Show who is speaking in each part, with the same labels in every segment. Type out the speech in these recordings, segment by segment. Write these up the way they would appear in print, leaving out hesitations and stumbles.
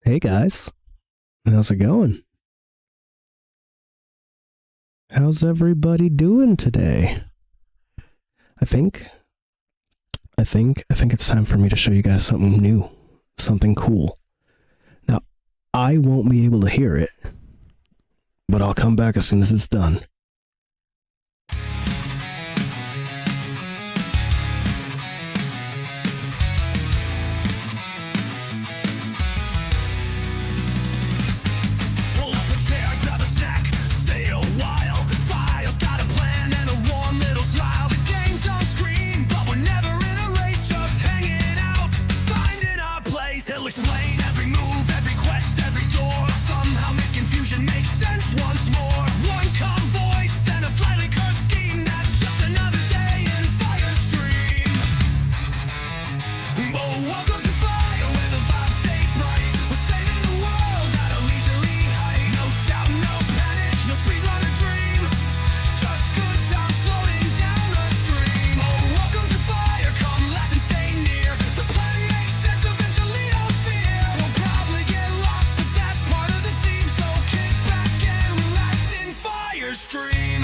Speaker 1: Hey guys, how's it going? How's everybody doing today? I think I think it's time for me to show you guys something new, something cool. Now, I won't be able to hear it, but I'll come back as soon as it's done.
Speaker 2: Explain every move, every quest, every door. Somehow make confusion make sense once more. One calm voice and a slightly cursed scheme. That's just another day in Firestream. Oh, welcome to Fire, where the vibes stay bright. We're saving the world at a leisurely height. No shout, no panic, no speedrun or dream. Just good times floating down the stream. Oh, welcome to Fire, come laugh and stay near. The plan makes sense eventually. Stream.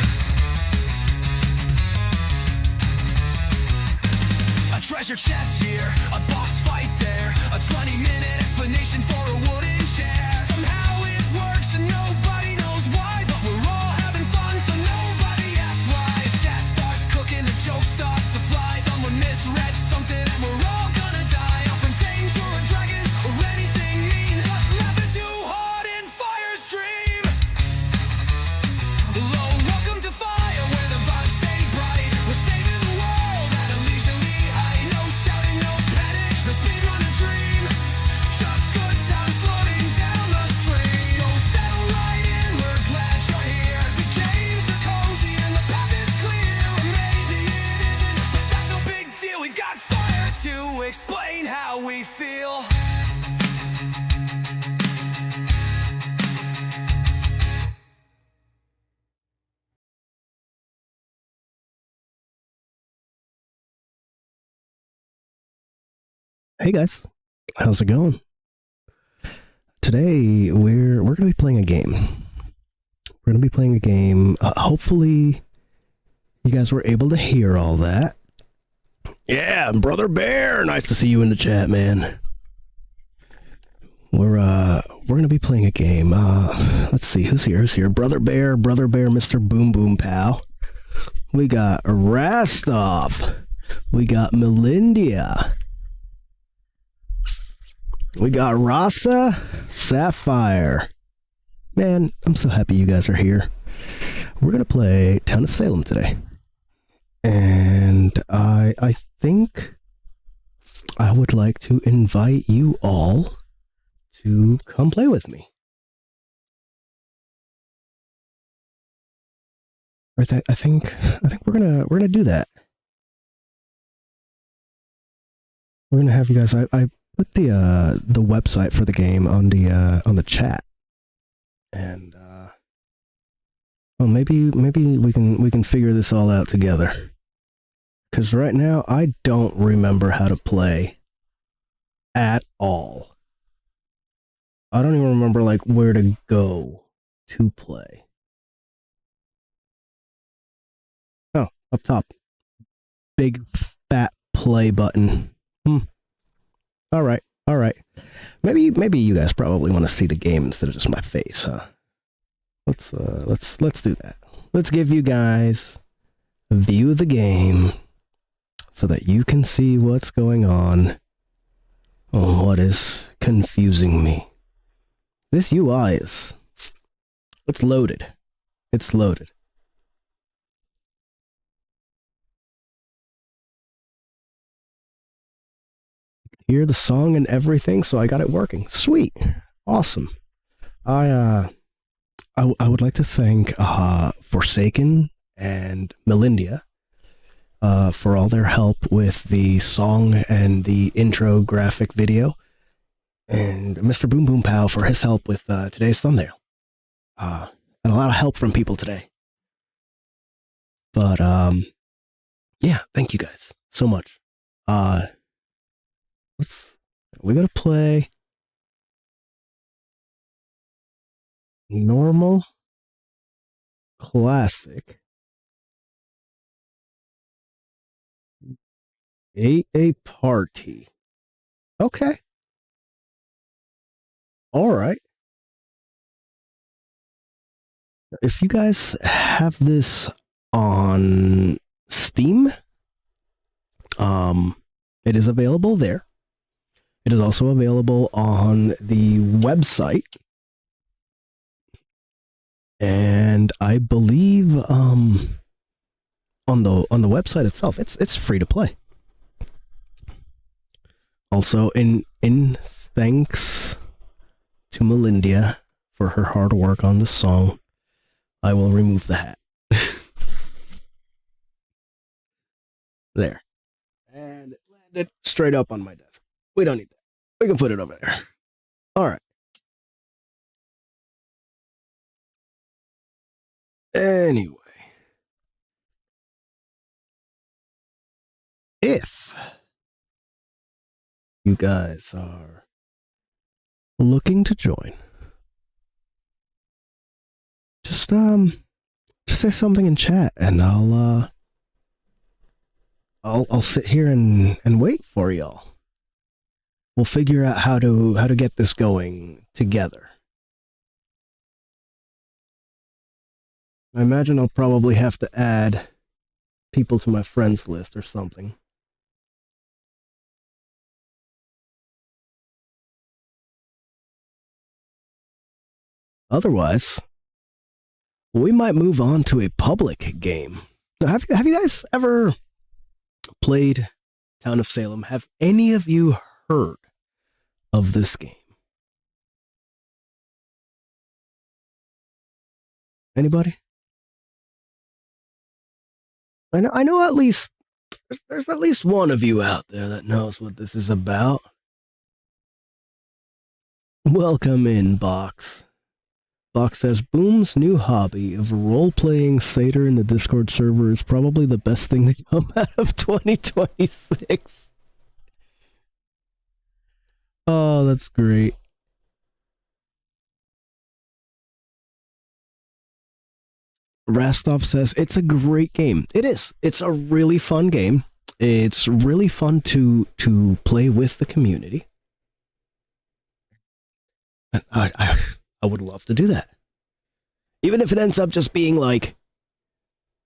Speaker 2: A treasure chest here, a boss fight there, a 20-minute explanation for a wooden chair. Somehow it works and nobody knows why, but we're all having fun, so nobody asks why. The chat starts cooking, the jokes start to fly. Someone misread something and we're all gonna die. Off from danger or dragons or anything mean. Just laughing too hard in Firestream. Welcome to Fire, where the vibes stay bright. We're saving the world at a leisurely height. No shouting, no panic, no speedrun or dream. Just good times floating down the stream. So settle right in, we're glad you're here. The games are cozy and the path is clear. Or maybe it isn't, but that's no big deal. We've got fire to explain how we feel.
Speaker 1: Hey guys, how's it going? Today we're gonna be playing a game. We're gonna be playing a game. Hopefully, you guys were able to hear all that. Yeah, Brother Bear, nice to see you in the chat, man. We're gonna be playing a game. Let's see who's here. Who's here? Brother Bear, Mr. Boom Boom Pow. We got Rastov. We got Melindia. We got Rasa Sapphire. Man, I'm so happy you guys are here. We're gonna play Town of Salem today. And I think I would like to invite you all to come play with me. I think we're gonna do that. We're gonna have you guys. I put the website for the game on the chat, and well, maybe we can figure this all out together. Because right now I don't remember how to play at all. I don't even remember like where to go to play. Oh, up top, big fat play button. All right. Maybe you guys probably want to see the game instead of just my face, huh? Let's do that. Let's give you guys a view of the game so that you can see what's going on. Oh, what is confusing me? This UI is it's loaded. It's loaded. Hear the song and everything, so I got it working. Sweet. Awesome. I would like to thank Forsaken and Melindia for all their help with the song and the intro graphic video, and Mr. Boom Boom Pow for his help with today's thumbnail. And a lot of help from people today. But yeah, thank you guys so much. We gotta play Normal, classic, a party. Okay. All right. If you guys have this on Steam, um, it is available there. It is also available on the website, and I believe on the website itself, it's free to play. Also, in thanks to Melindia for her hard work on this song, I will remove the hat. There. And it landed straight up on my desk. We don't need that. We can put it over there. All right. Anyway. If you guys are looking to join, just say something in chat and I'll sit here and wait for y'all. We'll figure out how to get this going together. I imagine I'll probably have to add people to my friends list or something. Otherwise, we might move on to a public game. Now, have you guys ever played Town of Salem? Have any of you heard of this game? Anybody? I know at least there's at least one of you out there that knows what this is about. Welcome in, Box. Box says Boom's new hobby of role-playing Satyr in the Discord server is probably the best thing to come out of 2026. Oh, that's great. Rastov says it's a great game. It is. It's a really fun game. It's really fun to play with the community. I would love to do that. Even if it ends up just being like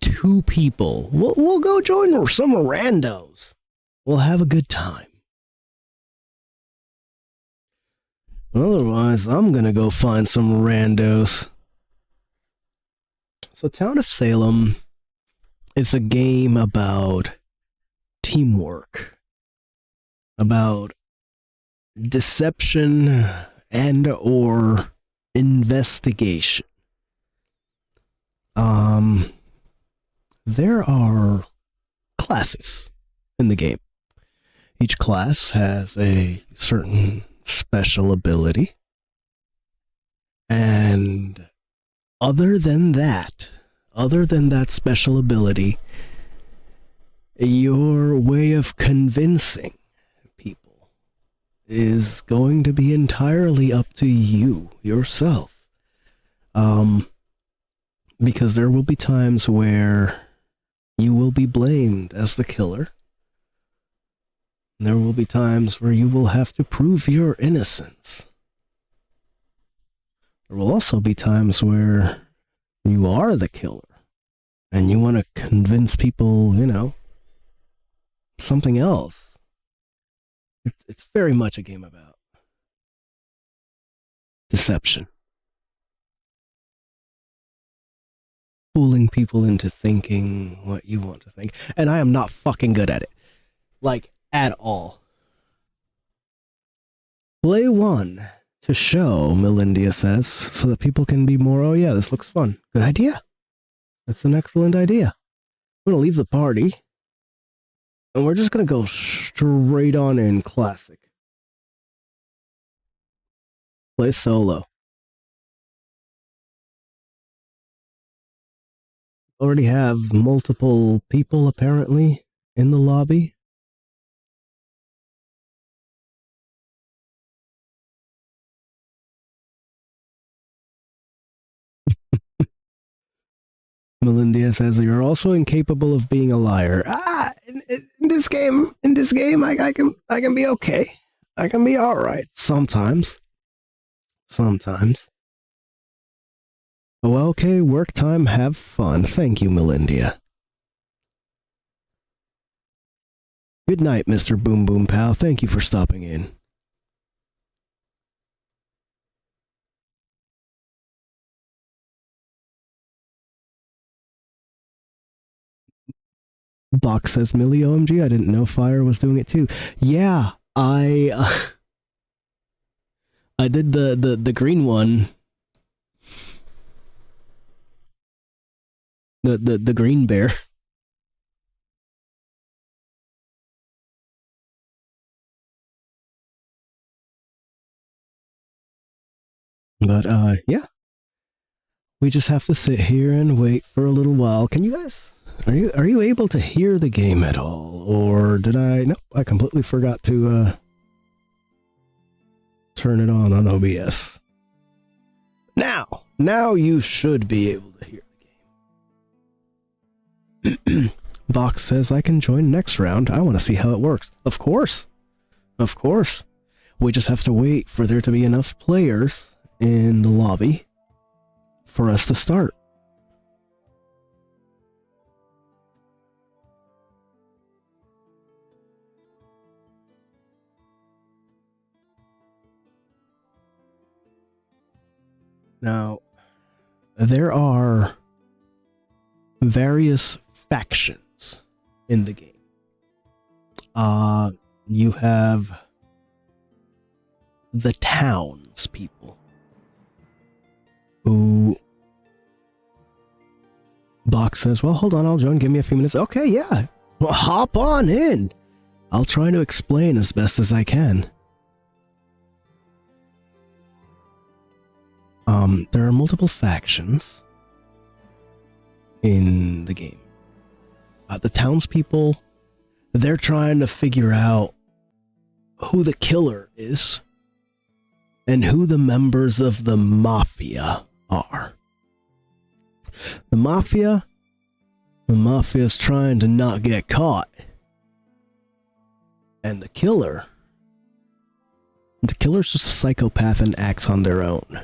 Speaker 1: 2 people, we'll go join some randos. We'll have a good time. Otherwise, I'm gonna go find some randos. So, Town of Salem is a game about teamwork, about deception and or investigation. There are classes in the game. Each class has a certain special ability. And other than that special ability, your way of convincing people is going to be entirely up to you yourself. Because there will be times where you will be blamed as the killer. There will be times where you will have to prove your innocence. There will also be times where you are the killer and you want to convince people, something else. It's very much a game about deception. Fooling people into thinking what you want to think. And I am not fucking good at it. Like, at all. Play one to show, Melindia says, so that people can be more, oh yeah, this looks fun. Good idea. That's an excellent idea. We're going to leave the party. And we're just going to go straight on in classic. Play solo. Already have multiple people, apparently, in the lobby. Melindia says you're also incapable of being a liar. In this game, I can be okay. I can be all right sometimes. Sometimes. Oh, okay, work time, have fun. Thank you, Melindia. Good night, Mr. Boom Boom Pal. Thank you for stopping in. Box says, Millie, OMG, I didn't know Fire was doing it too. Yeah, I did the green one. The green bear. But yeah. We just have to sit here and wait for a little while. Can you guys are you able to hear the game at all? Or did I nope, I completely forgot to turn it on OBS. Now you should be able to hear the game. Box says I can join next round. I want to see how it works. Of course. Of course. We just have to wait for there to be enough players in the lobby for us to start. Now, there are various factions in the game. You have the townspeople who Box says, well, hold on, I'll join, give me a few minutes. Okay, yeah, well, hop on in. I'll try to explain as best as I can. There are multiple factions in the game. The townspeople, they're trying to figure out who the killer is and who the members of the mafia are. The mafia's trying to not get caught. And the killer's just a psychopath and acts on their own.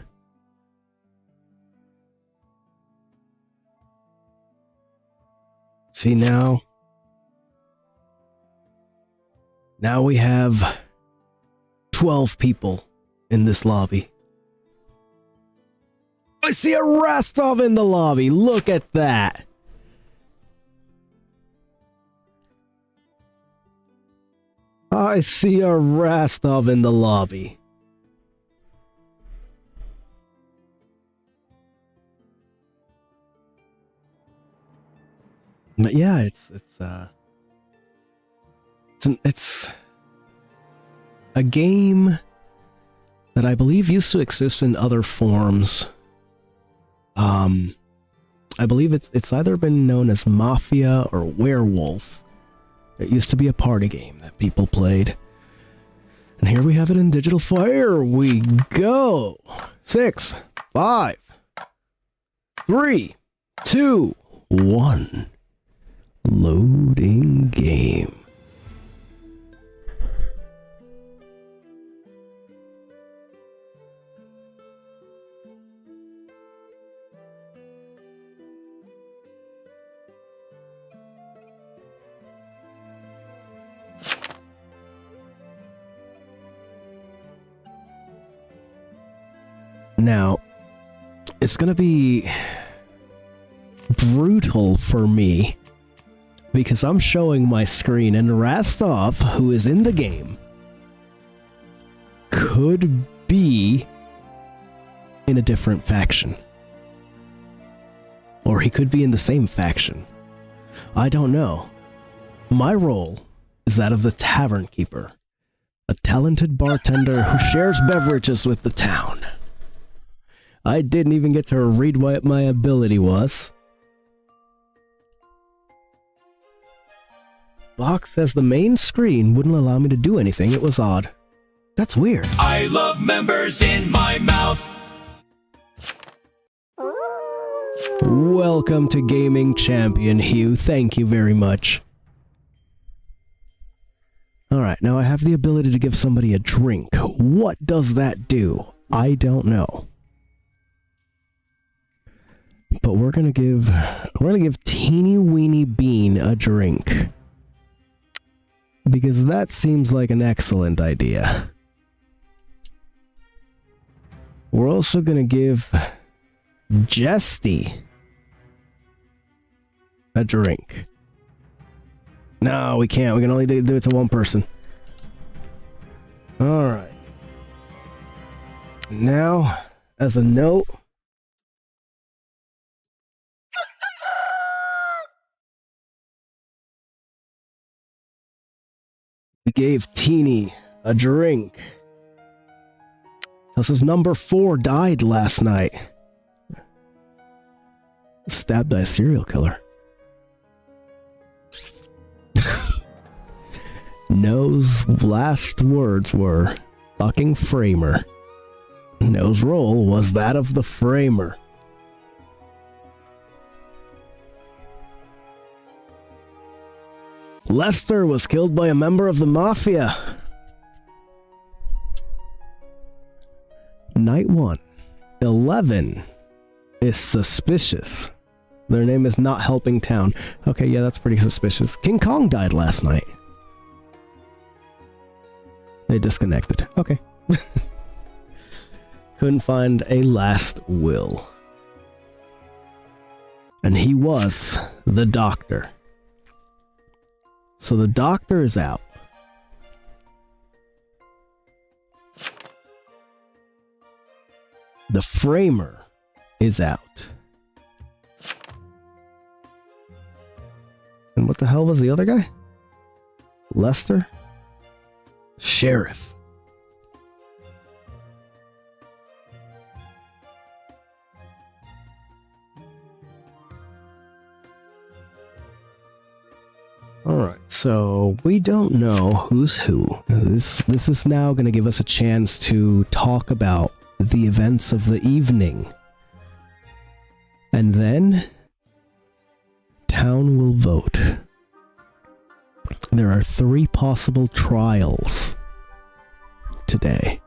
Speaker 1: See, now we have 12 people in this lobby. I see a Rastov in the lobby. Look at that. I see a Rastov in the lobby. But yeah, it's a game that I believe used to exist in other forms. I believe it's either been known as Mafia or Werewolf. It used to be a party game that people played. And here we have it in digital. Here we go. 6, 5, 3, 2, 1. Loading game. Now, it's gonna be brutal for me because I'm showing my screen and Rastov, who is in the game, could be in a different faction. Or he could be in the same faction. I don't know. My role is that of the tavern keeper, a talented bartender who shares beverages with the town. I didn't even get to read what my ability was. Box says the main screen wouldn't allow me to do anything. It was odd. That's weird.
Speaker 2: I love members in my mouth.
Speaker 1: Welcome to Gaming Champion, Hugh. Thank you very much. Alright, now I have the ability to give somebody a drink. What does that do? I don't know. But we're gonna give Teeny Weeny Bean a drink. Because that seems like an excellent idea. We're also gonna give Jesty a drink. No, we can't. We can only do it to one person. Alright. Now, as a note, we gave Teeny a drink. This is number 4 died last night. Stabbed by a serial killer. No's last words were, fucking framer. No's role was that of the framer. Lester was killed by a member of the Mafia. Night 1. 11 is suspicious. Their name is not helping town. Okay, yeah, that's pretty suspicious. King Kong died last night. They disconnected. Okay. Couldn't find a last will. And he was the doctor. So the doctor is out. The framer is out. And what the hell was the other guy? Lester? Sheriff. Alright, so we don't know who's who. This is now going to give us a chance to talk about the events of the evening. And then town will vote. There are 3 possible trials today.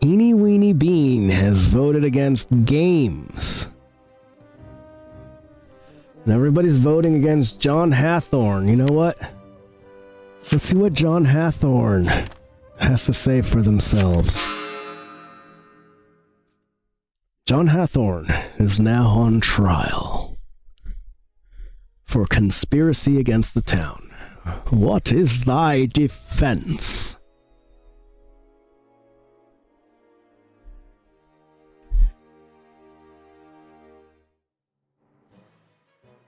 Speaker 1: Eeny Weeny Bean has voted against games. And everybody's voting against John Hathorne. You know what? Let's see what John Hathorne has to say for themselves. John Hathorne is now on trial for conspiracy against the town. What is thy defense?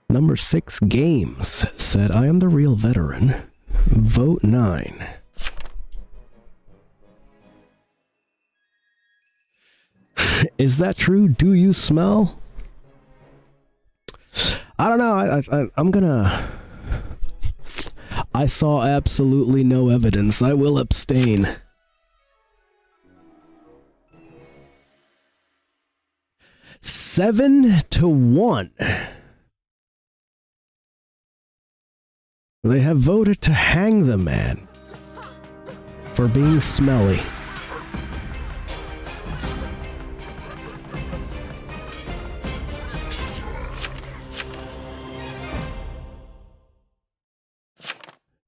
Speaker 1: Number 6 Games said, I am the real veteran. Vote 9. Is that true? Do you smell? I don't know. I'm gonna... I saw absolutely no evidence. I will abstain. Seven to 1. They have voted to hang the man for being smelly.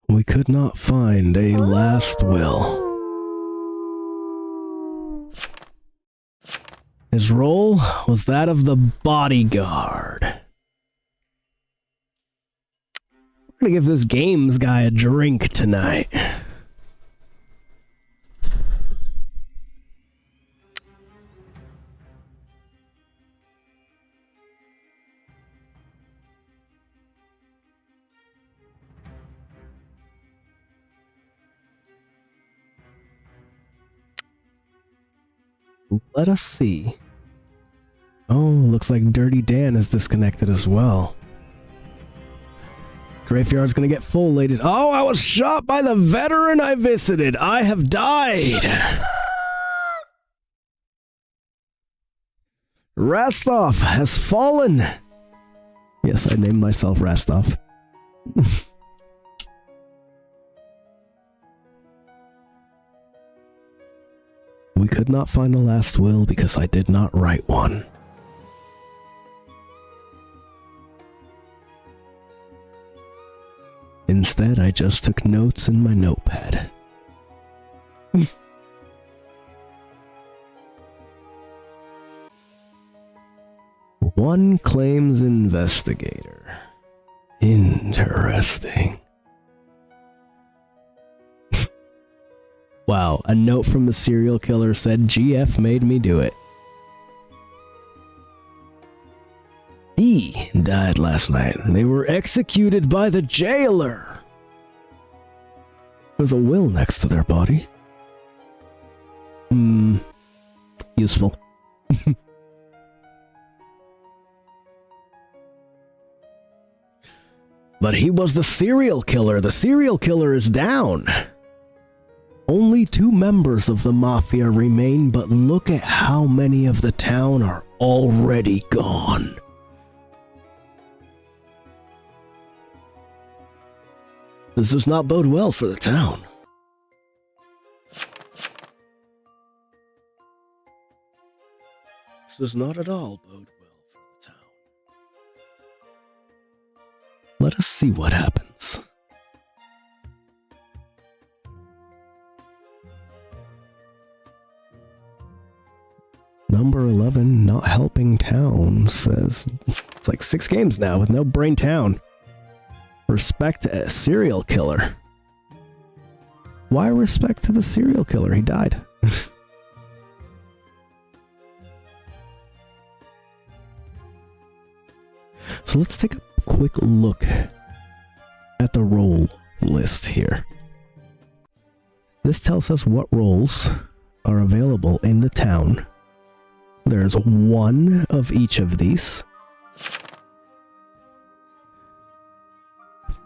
Speaker 1: We could not find a last will. His role was that of the bodyguard. We're gonna give this games guy a drink tonight. Let us see. Oh, looks like Dirty Dan is disconnected as well. Graveyard's gonna get full, ladies. Oh, I was shot by the veteran I visited. I have died. Rastov has fallen! Yes, I named myself Rastov. We could not find the last will because I did not write one. Instead, I just took notes in my notepad. One claims investigator. Interesting. Wow, a note from the serial killer said GF made me do it. E died last night. They were executed by the jailer. There's a will next to their body. Useful. But he was the serial killer. The serial killer is down. Only 2 members of the mafia remain, but look at how many of the town are already gone. This does not bode well for the town. This does not at all bode well for the town. Let us see what happens. Number 11, not helping town, says it's like 6 games now with no brain town. Respect a serial killer. Why respect to the serial killer? He died. So let's take a quick look at the role list here. This tells us what roles are available in the town. There's 1 of each of these,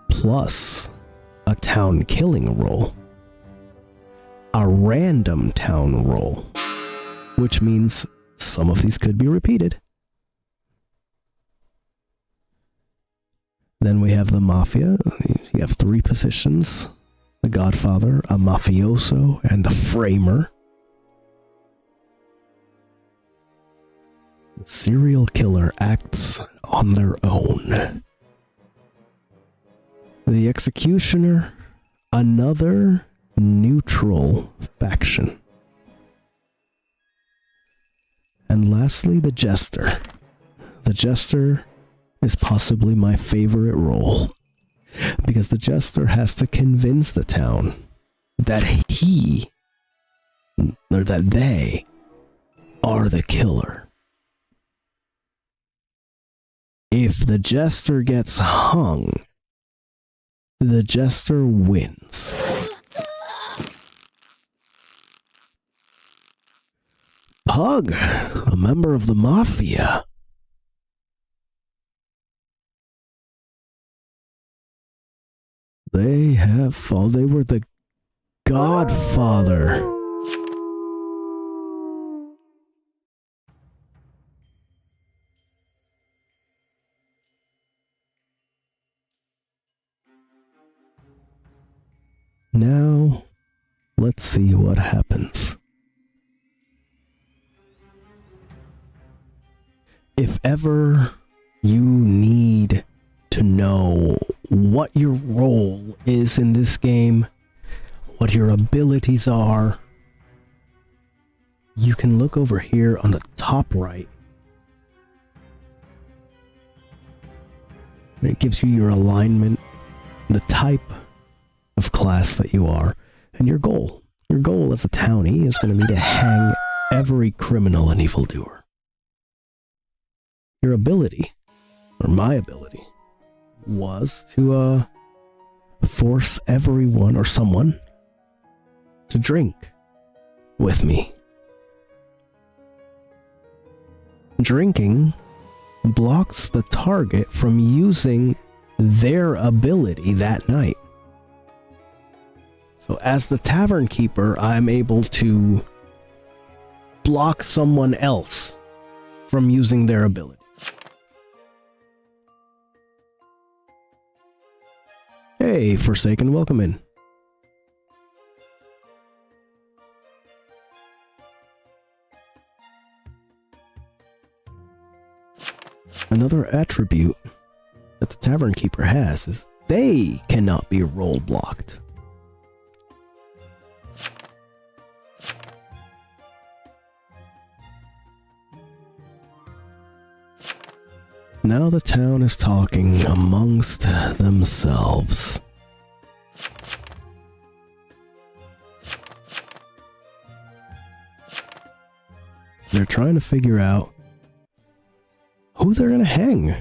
Speaker 1: plus a town killing role, a random town role, which means some of these could be repeated. Then we have the mafia. You have 3 positions: the Godfather, a mafioso, and the framer. The serial killer acts on their own. The executioner, another neutral faction. And lastly, the jester. The jester is possibly my favorite role, because the jester has to convince the town that he, or that they, are the killer. If the jester gets hung, the jester wins. Pug, a member of the mafia. They were the Godfather. Now, let's see what happens. If ever you need to know what your role is in this game, what your abilities are, you can look over here on the top right. It gives you your alignment, the type of class that you are, and your goal. Your goal as a townie is going to be to hang every criminal and evildoer. Your ability, or my ability, was to force everyone or someone to drink with me. Drinking blocks the target from using their ability that night. So as the tavern keeper, I'm able to block someone else from using their ability. Hey, Forsaken, welcome in. Another attribute that the Tavern Keeper has is they cannot be role blocked. Now the town is talking amongst themselves. They're trying to figure out who they're gonna hang.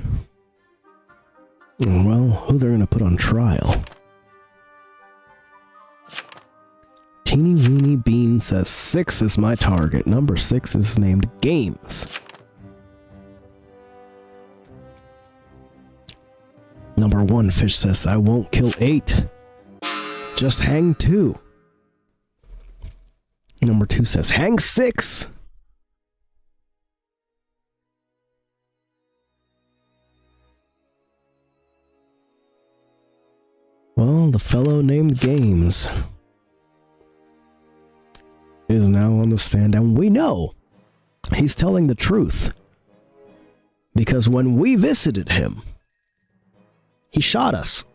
Speaker 1: Well, who they're gonna put on trial. Teeny Weeny Bean says 6 is my target. Number 6 is named Games. Number 1 Fish says I won't kill 8. Just hang 2. Number 2 says hang 6. Well, the fellow named Games is now on the stand, and we know he's telling the truth. Because when we visited him, he shot us.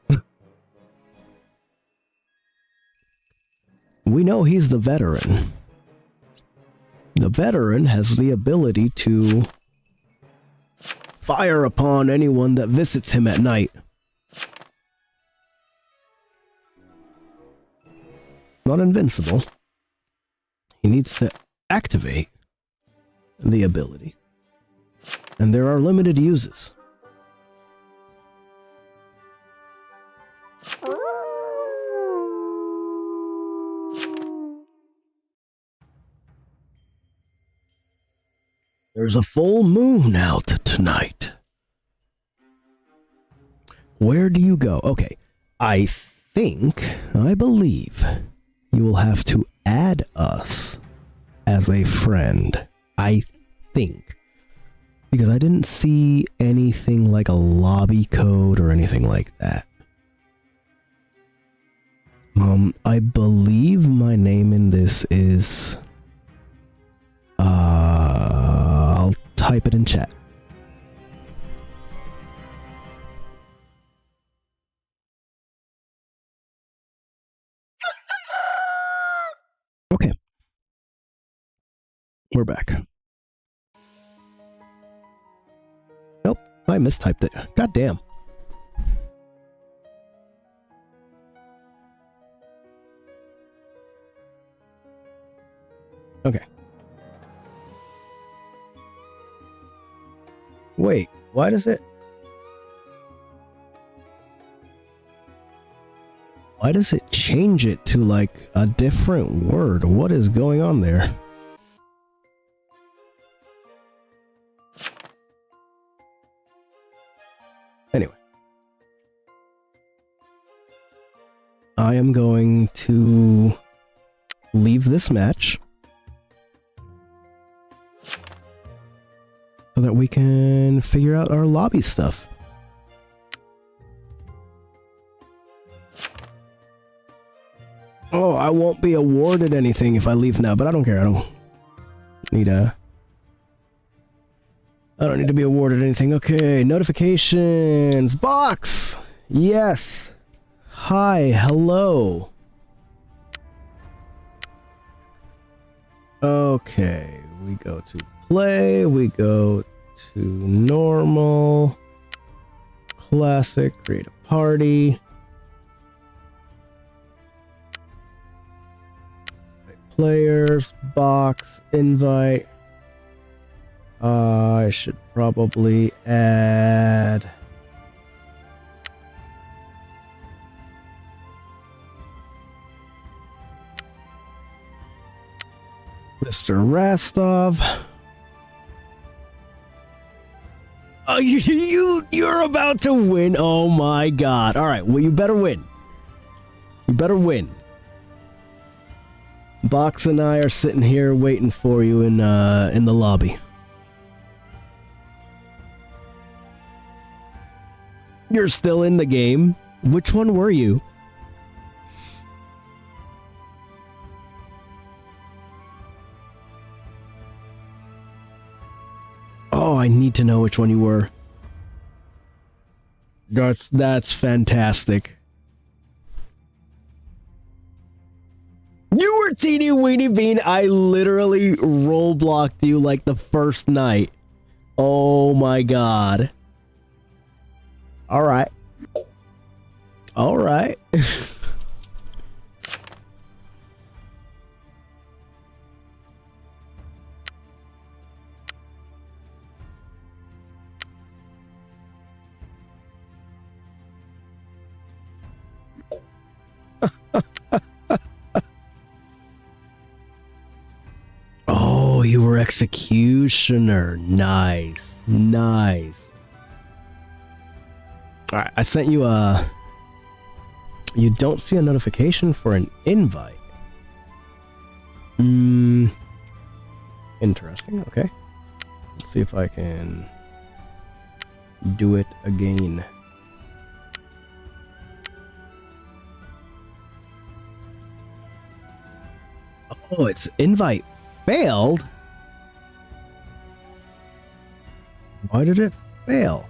Speaker 1: We know he's the veteran. The veteran has the ability to fire upon anyone that visits him at night. Not invincible. He needs to activate the ability. And there are limited uses. There's a full moon out tonight. Where do you go? Okay, I believe you will have to add us as a friend. I think. Because I didn't see anything like a lobby code or anything like that. I believe my name in this is... I'll type it in chat. Okay. We're back. Nope, I mistyped it. God damn. Okay. Wait, why does it... Why does it change it to, like, a different word? What is going on there? Anyway. I am going to leave this match so that we can figure out our lobby stuff. Oh, I won't be awarded anything if I leave now, but I don't care. I don't need to be awarded anything. Okay, notifications. Box! Yes. Hi, hello. Okay, we go to play, we go to normal, classic, create a party. Players, box, invite. I should probably add Mr. Rastov. Oh, you're about to win. Oh my god. All right, well, you better win. You better win. Box and I are sitting here waiting for you in the lobby. You're still in the game? Which one were you? Oh, I need to know which one you were. That's fantastic. You were Teeny Weeny Bean. I literally roll-blocked you like the first night. Oh my god. Alright. Alright. Oh, you were Executioner. Nice. Nice. Alright, I sent you a... You don't see a notification for an invite. Interesting, okay. Let's see if I can do it again. Oh, it's invite failed? Why did it fail?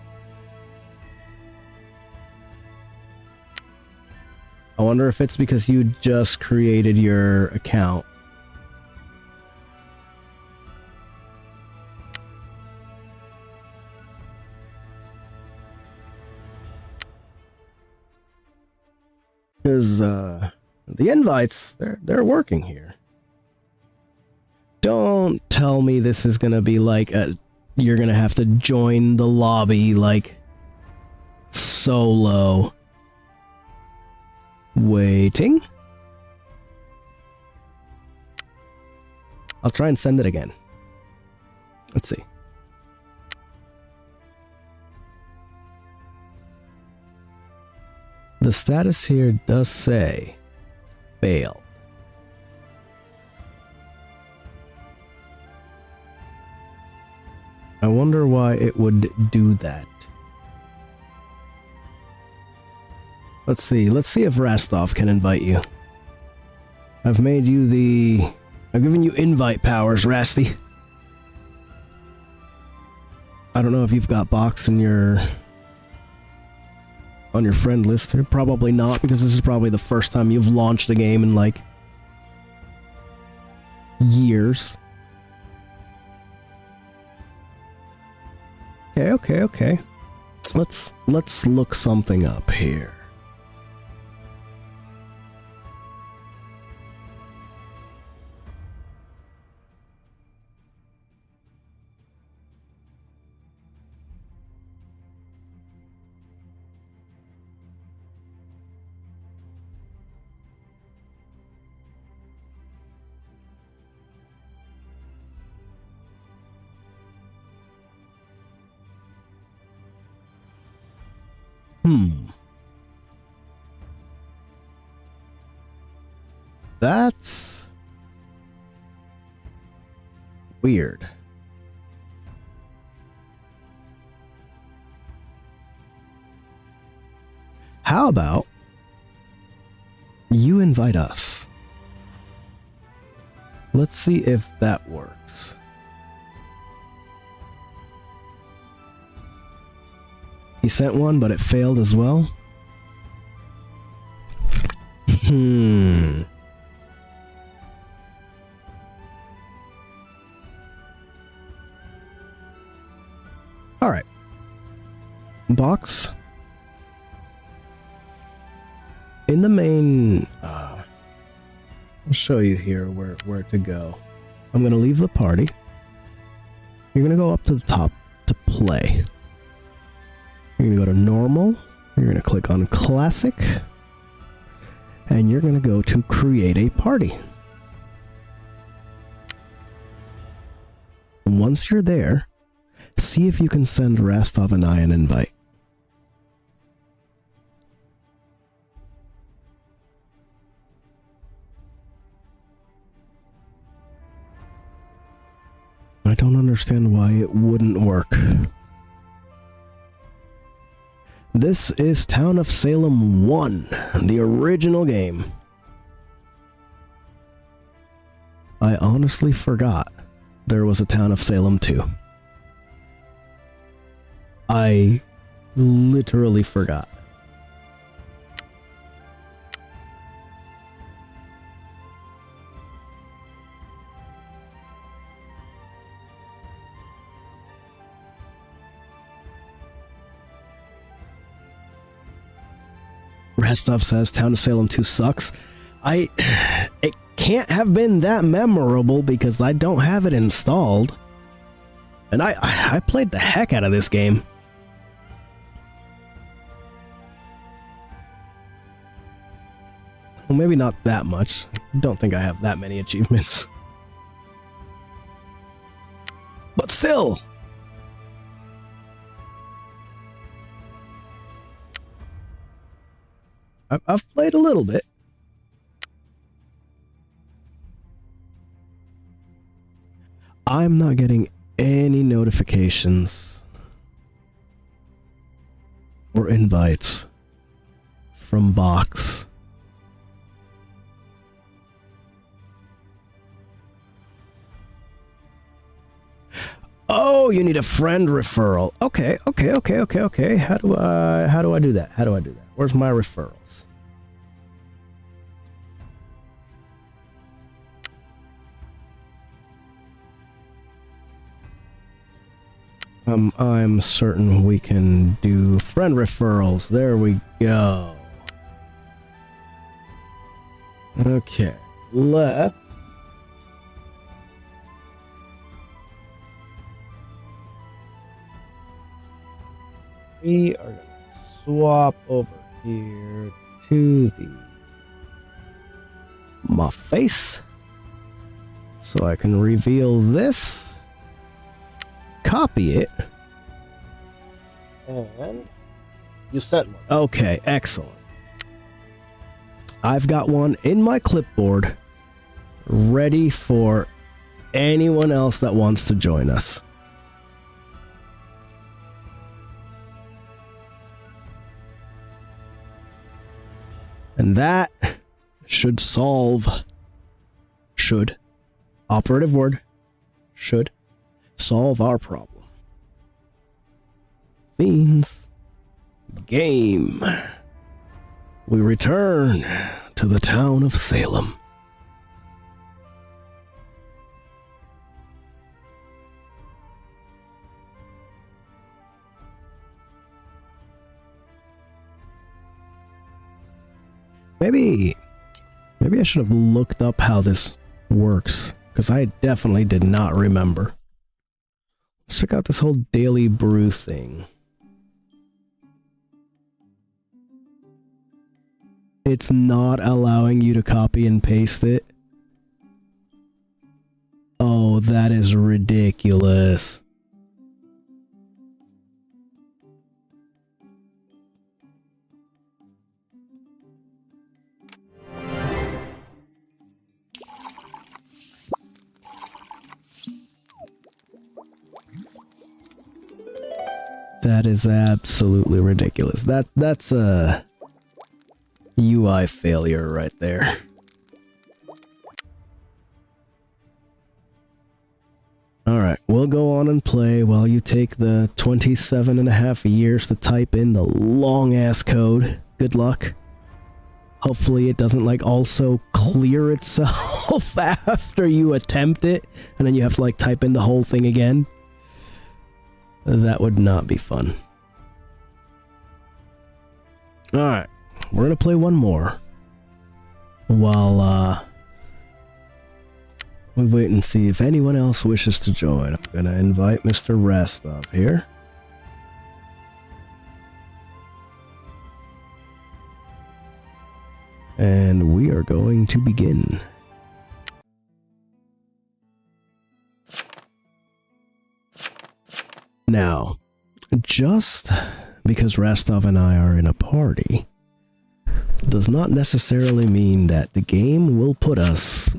Speaker 1: I wonder if it's because you just created your account. Because the invites, they're working here. Don't tell me this is gonna be like you're gonna have to join the lobby like solo. Waiting. I'll try and send it again. Let's see. The status here does say fail. I wonder why it would do that. Let's see if Rastov can invite you. I've given you invite powers, Rasty. I don't know if you've got Box on your friend list. Probably not, because this is probably the first time you've launched a game in like years. Okay. Let's look something up here. That's weird. How about you invite us? Let's see if that works. He sent one, but it failed as well. Alright. Box. In the main... I'll show you here where to go. I'm going to leave the party. You're going to go up to the top to play. You're going to go to normal. You're going to click on classic. And you're going to go to create a party. Once you're there, see if you can send Rastov and I an invite. I don't understand why it wouldn't work. This is Town of Salem 1, the original game. I honestly forgot there was a Town of Salem 2. I literally forgot. Rastov says Town of Salem 2 sucks. It can't have been that memorable because I don't have it installed. And I played the heck out of this game. Well, maybe not that much. I don't think I have that many achievements. But still! I've played a little bit. I'm not getting any notifications or invites from Box. Oh, you need a friend referral. Okay. How do I do that? Where's my referrals? I'm certain we can do friend referrals. There we go. Okay, let's we are going to swap over here to my face so I can reveal this, copy it, and you sent one. Okay, excellent. I've got one in my clipboard ready for anyone else that wants to join us. And that should solve, operative word, should solve our problem. Means game. We return to the town of Salem. Maybe I should have looked up how this works, because I definitely did not remember. Let's check out this whole daily brew thing. It's not allowing you to copy and paste it. Oh, that is ridiculous. That is absolutely ridiculous. That's a UI failure right there. Alright, we'll go on and play while you take the 27.5 years to type in the long-ass code. Good luck. Hopefully it doesn't, like, also clear itself after you attempt it, and then you have to, like, type in the whole thing again. That would not be fun. Alright, we're gonna play one more. While, we wait and see if anyone else wishes to join. I'm gonna invite Mr. Rastov here. And we are going to begin. Now, just because Rastov and I are in a party does not necessarily mean that the game will put us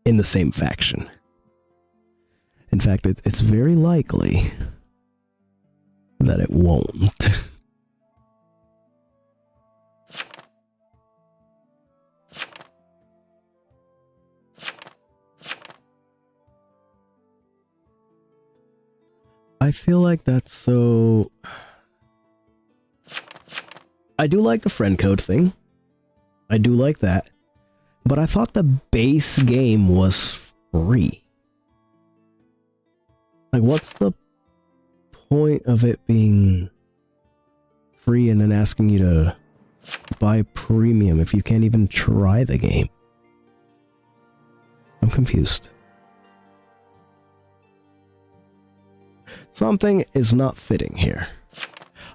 Speaker 1: in the same faction. In fact, it's very likely that it won't. I feel like that's so... I do like the friend code thing. I do like that. But I thought the base game was free. Like, what's the point of it being free and then asking you to buy premium if you can't even try the game? I'm confused. Something is not fitting here.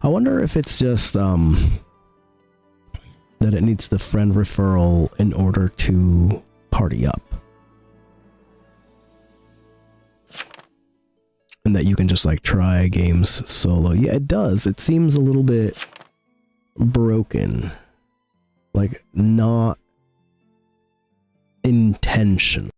Speaker 1: I wonder if it's just, that it needs the friend referral in order to party up. And that you can just, like, try games solo. Yeah, it does. It seems a little bit broken. Like, not intentional.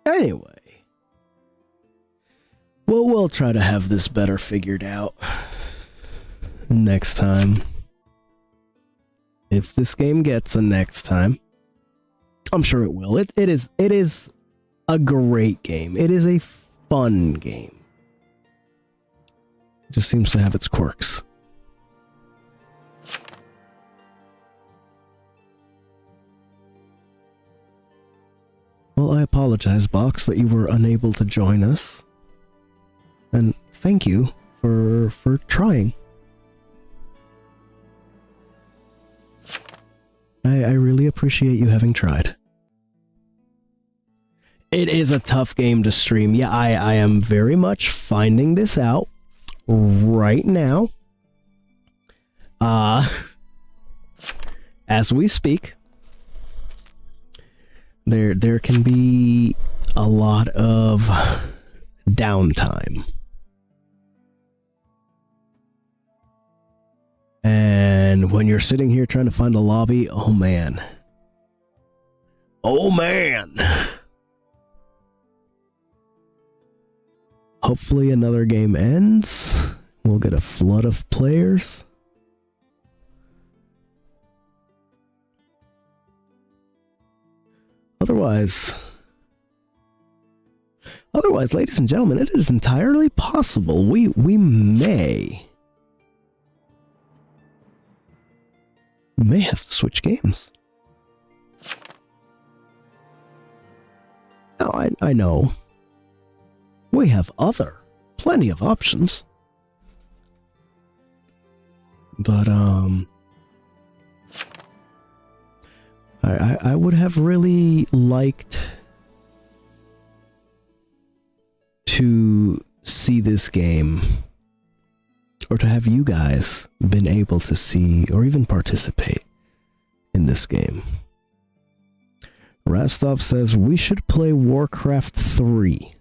Speaker 1: Anyway. Well, we'll try to have this better figured out next time. If this game gets a next time, I'm sure it will. It is a great game. It is a fun game. It just seems to have its quirks. Well, I apologize, Box, that you were unable to join us. And thank you for trying. I really appreciate you having tried. It is a tough game to stream. Yeah, I am very much finding this out right now. As we speak. There can be a lot of downtime. And when you're sitting here trying to find a lobby, oh man. Oh man! Hopefully another game ends. We'll get a flood of players. Otherwise, ladies and gentlemen, it is entirely possible we may have to switch games. Now, I know we have plenty of options, but I would have really liked to see this game, or to have you guys been able to see or even participate in this game. Rastov says we should play Warcraft 3.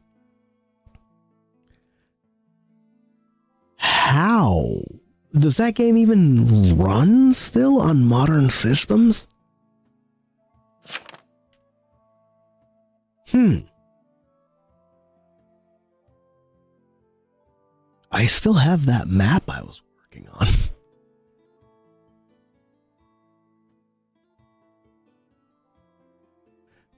Speaker 1: How? Does that game even run still on modern systems? I still have that map I was working on.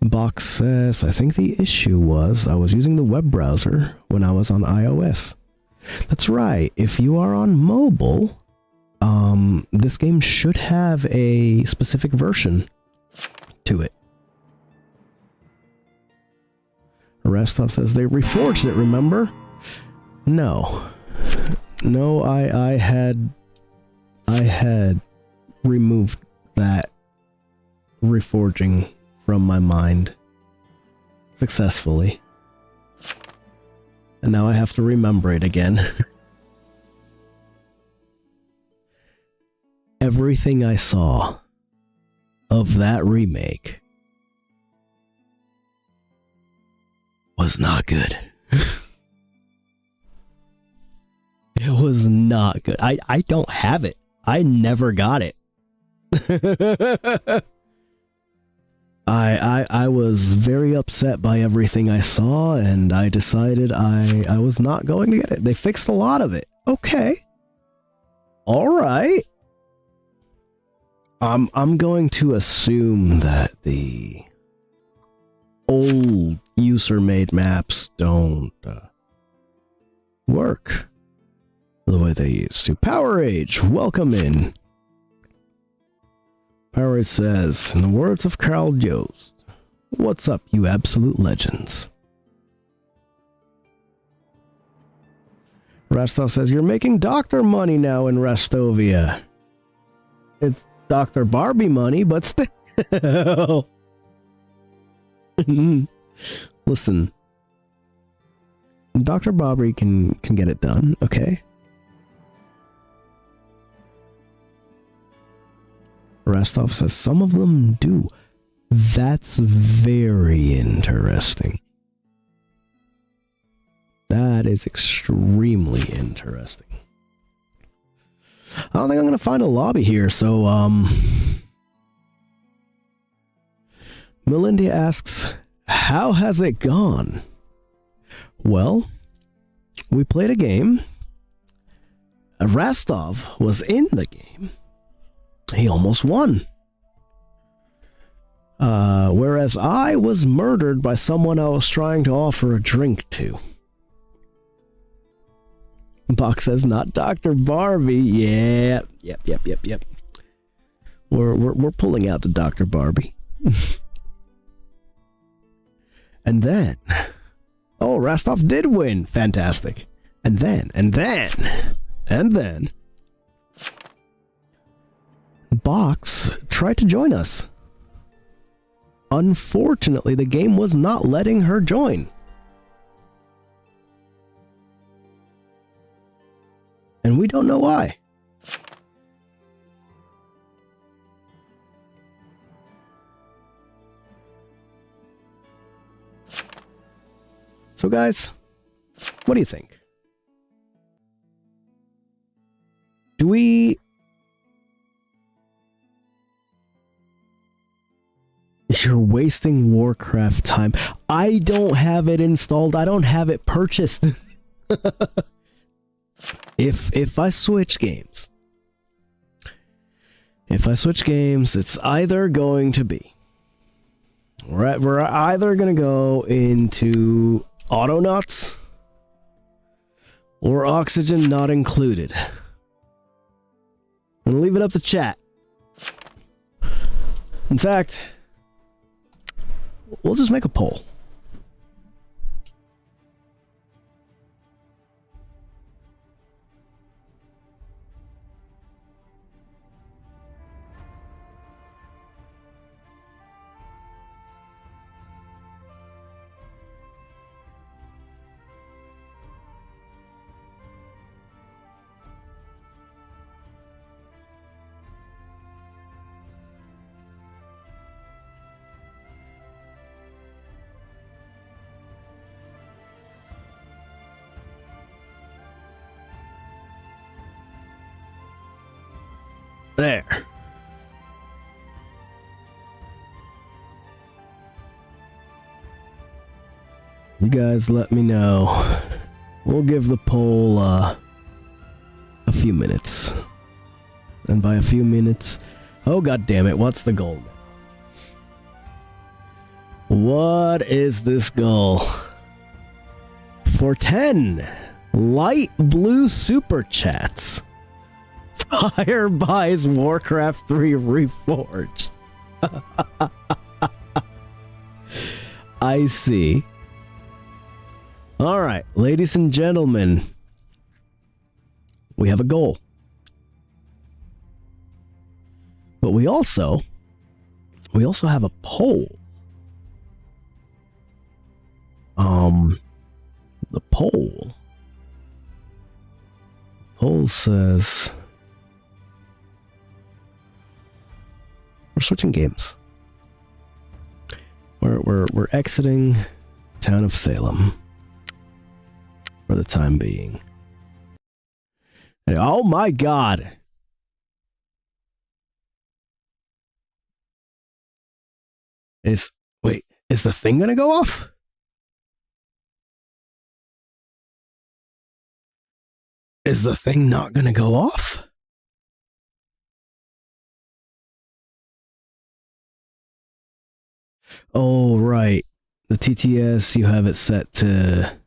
Speaker 1: Box says, I think the issue was I was using the web browser when I was on iOS. That's right. If you are on mobile, this game should have a specific version to it. Rastov says they reforged it, remember? No, I had removed that reforging from my mind successfully. And now I have to remember it again. Everything I saw of that remake was not good. It was not not good. I don't have it. I never got it. I was very upset by everything I saw, and I decided I was not going to get it. They fixed a lot of it. Okay. All right. I'm going to assume that the old user-made maps don't work the way they used to. Power Age, welcome in. Power Age says, in the words of Carl Jost, what's up, you absolute legends? Rastov says, you're making doctor money now in Rastovia. It's Dr. Barbie money, but still. Listen. Dr. Barbie can get it done, okay? Rastov says, some of them do. That's very interesting. That is extremely interesting. I don't think I'm going to find a lobby here, so, Melinda asks, how has it gone? Well, we played a game. Rastov was in the game. He almost won. Whereas I was murdered by someone I was trying to offer a drink to. Box says, not Dr. Barbie. Yeah. Yep. We're pulling out the Dr. Barbie. And then... Oh, Rastov did win. Fantastic. And then... Box tried to join us. Unfortunately, the game was not letting her join. And we don't know why. So guys, what do you think? Do we... You're wasting Warcraft time. I don't have it installed. I don't have it purchased. If I switch games, it's either going to be we're either going to go into Autonauts or Oxygen Not Included. I'm going to leave it up to chat. In fact, we'll just make a poll. There. You guys let me know. We'll give the poll a few minutes. And by a few minutes... Oh, god damn it, what's the goal now? What is this goal? For 10 light blue super chats. Fire buys Warcraft 3 Reforged. I see. Alright, ladies and gentlemen. We have a goal. But we also have a poll. The poll says we're switching games. We're exiting town of Salem for the time being. Oh my god. Is the thing gonna go off? Is the thing not gonna go off? Oh, right. The TTS, you have it set to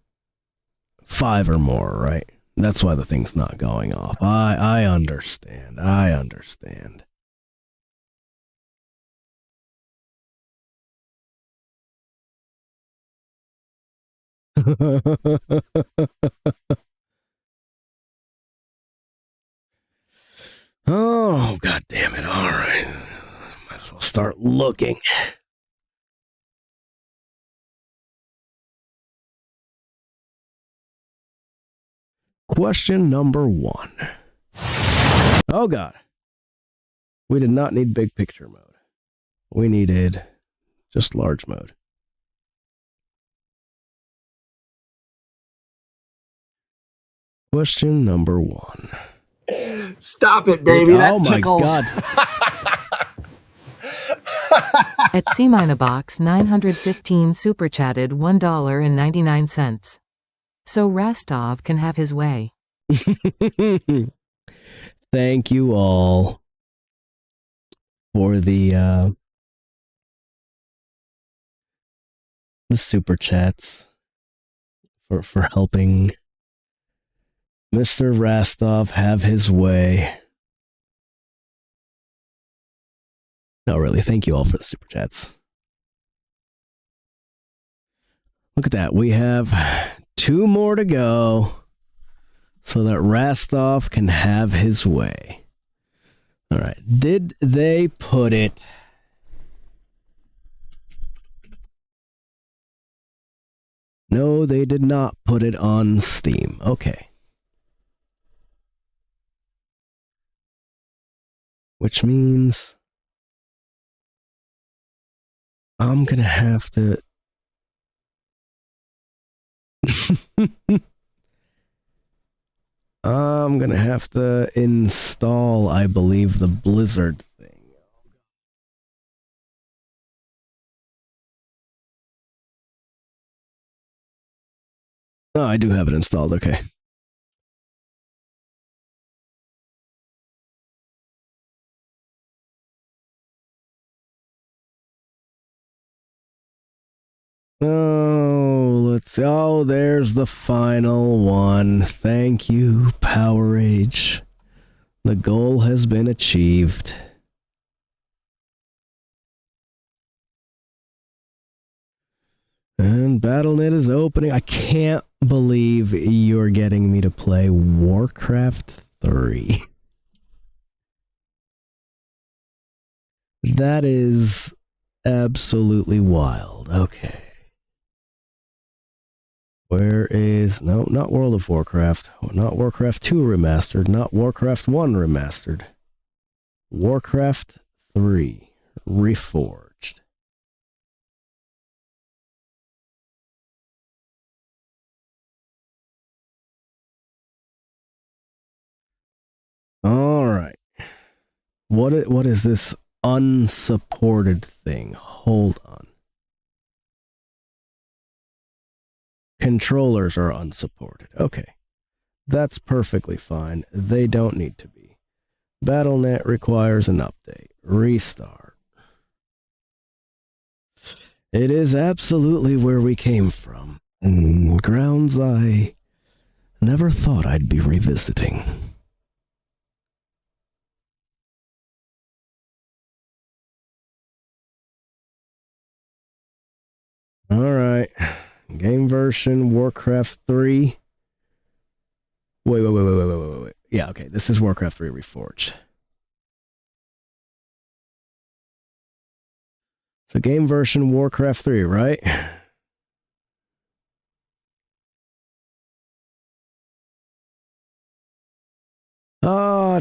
Speaker 1: 5 or more, right? That's why the thing's not going off. I understand. I understand. Oh, god damn it. All right. Might as well start looking. Question number 1. Oh god. We did not need big picture mode. We needed just large mode. Question number 1.
Speaker 3: Stop it, baby. That tickles.
Speaker 1: God.
Speaker 4: At C-Box 915 super chatted $1.99. So Rastov can have his way.
Speaker 1: Thank you all for the super chats, for helping Mr. Rastov have his way. No, really, thank you all for the super chats. Look at that. We have 2 more to go so that Rastov can have his way. All right. Did they put it? No, they did not put it on Steam. Okay. Which means I'm going to have to... I'm going to have to install, I believe, the Blizzard thing. Oh, I do have it installed. Okay. Oh, let's see. Oh, there's the final one. Thank you, Power Age. The goal has been achieved. And BattleNet is opening. I can't believe you're getting me to play Warcraft 3. That is absolutely wild. Okay. Where is... No, not World of Warcraft. Not Warcraft 2 Remastered. Not Warcraft 1 Remastered. Warcraft 3 Reforged. All right. What is this unsupported thing? Hold on. Controllers are unsupported. Okay. That's perfectly fine. They don't need to be. BattleNet requires an update. Restart. It is absolutely where we came from. Grounds I never thought I'd be revisiting. All right. Game version, Warcraft 3. Wait. Yeah, okay. This is Warcraft 3 Reforged. So game version, Warcraft 3, right?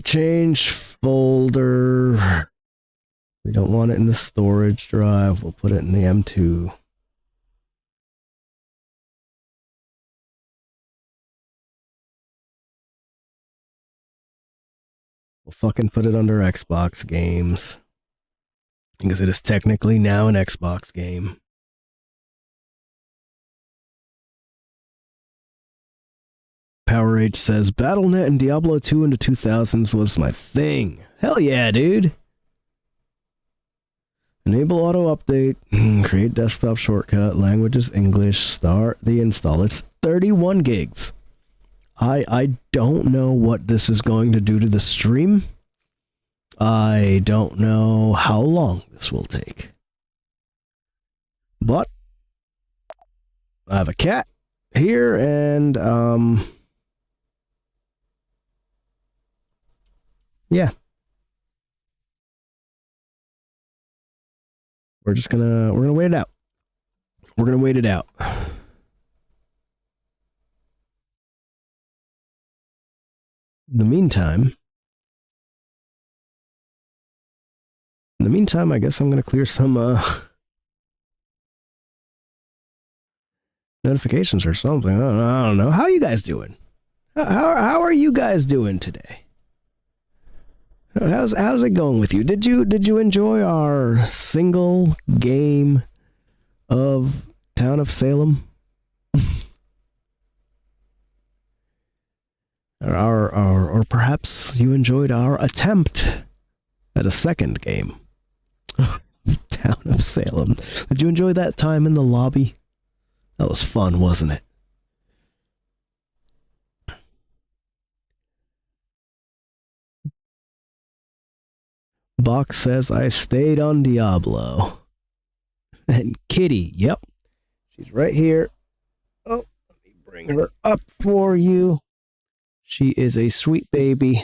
Speaker 1: Change folder. We don't want it in the storage drive. We'll put it in the M2. We'll fucking put it under Xbox games. Because it is technically now an Xbox game. Power H says, Battle.net and Diablo 2 in the 2000s was my thing. Hell yeah, dude. Enable auto update, create desktop shortcut, languages English, start the install. It's 31 gigs. I don't know what this is going to do to the stream. I don't know how long this will take. But I have a cat here and yeah. We're gonna wait it out. We're gonna wait it out. In the meantime, I guess I'm gonna clear some notifications or something. I don't know. How are you guys doing? How are you guys doing today? How's it going with you? Did you enjoy our single game of Town of Salem? or perhaps you enjoyed our attempt at a second game of Town of Salem. Did you enjoy that time in the lobby? That was fun, wasn't it? Box says, I stayed on Diablo. And Kitty, yep. She's right here. Oh, let me bring her up for you. She is a sweet baby.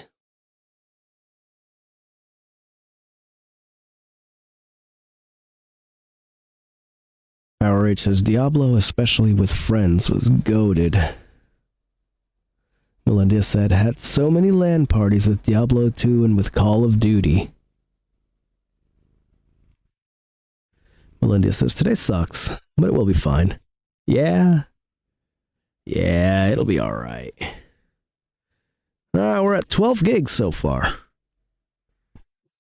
Speaker 1: Power H says, Diablo, especially with friends, was goated. Melinda said, had so many LAN parties with Diablo 2 and with Call of Duty. Melinda says, today sucks, but it will be fine. Yeah. Yeah, it'll be alright. We're at 12 gigs so far.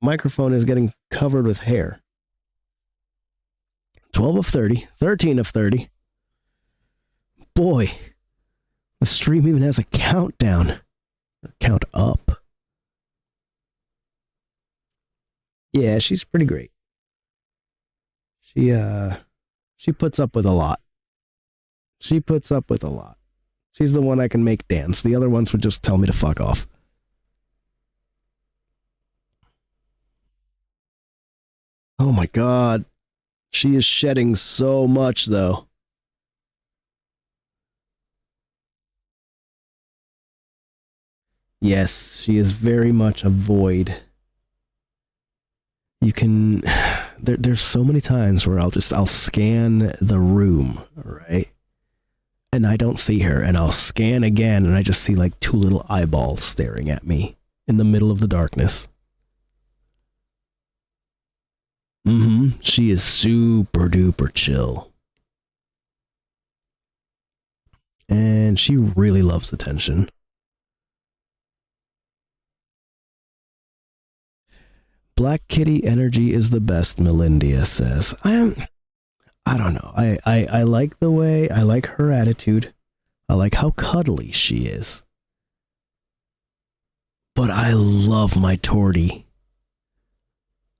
Speaker 1: Microphone is getting covered with hair. 12 of 30. 13 of 30. Boy, the stream even has a countdown. Or count up. Yeah, she's pretty great. She puts up with a lot. She puts up with a lot. She's the one I can make dance. The other ones would just tell me to fuck off. Oh my god. She is shedding so much, though. Yes, she is very much a void. You can... There's so many times where I'll scan the room, right? And I don't see her, and I'll scan again, and I just see like two little eyeballs staring at me in the middle of the darkness. She is super duper chill. And she really loves attention. Black Kitty energy is the best, Melindia says. I don't know. I like the way, I like her attitude. I like how cuddly she is. But I love my Torty.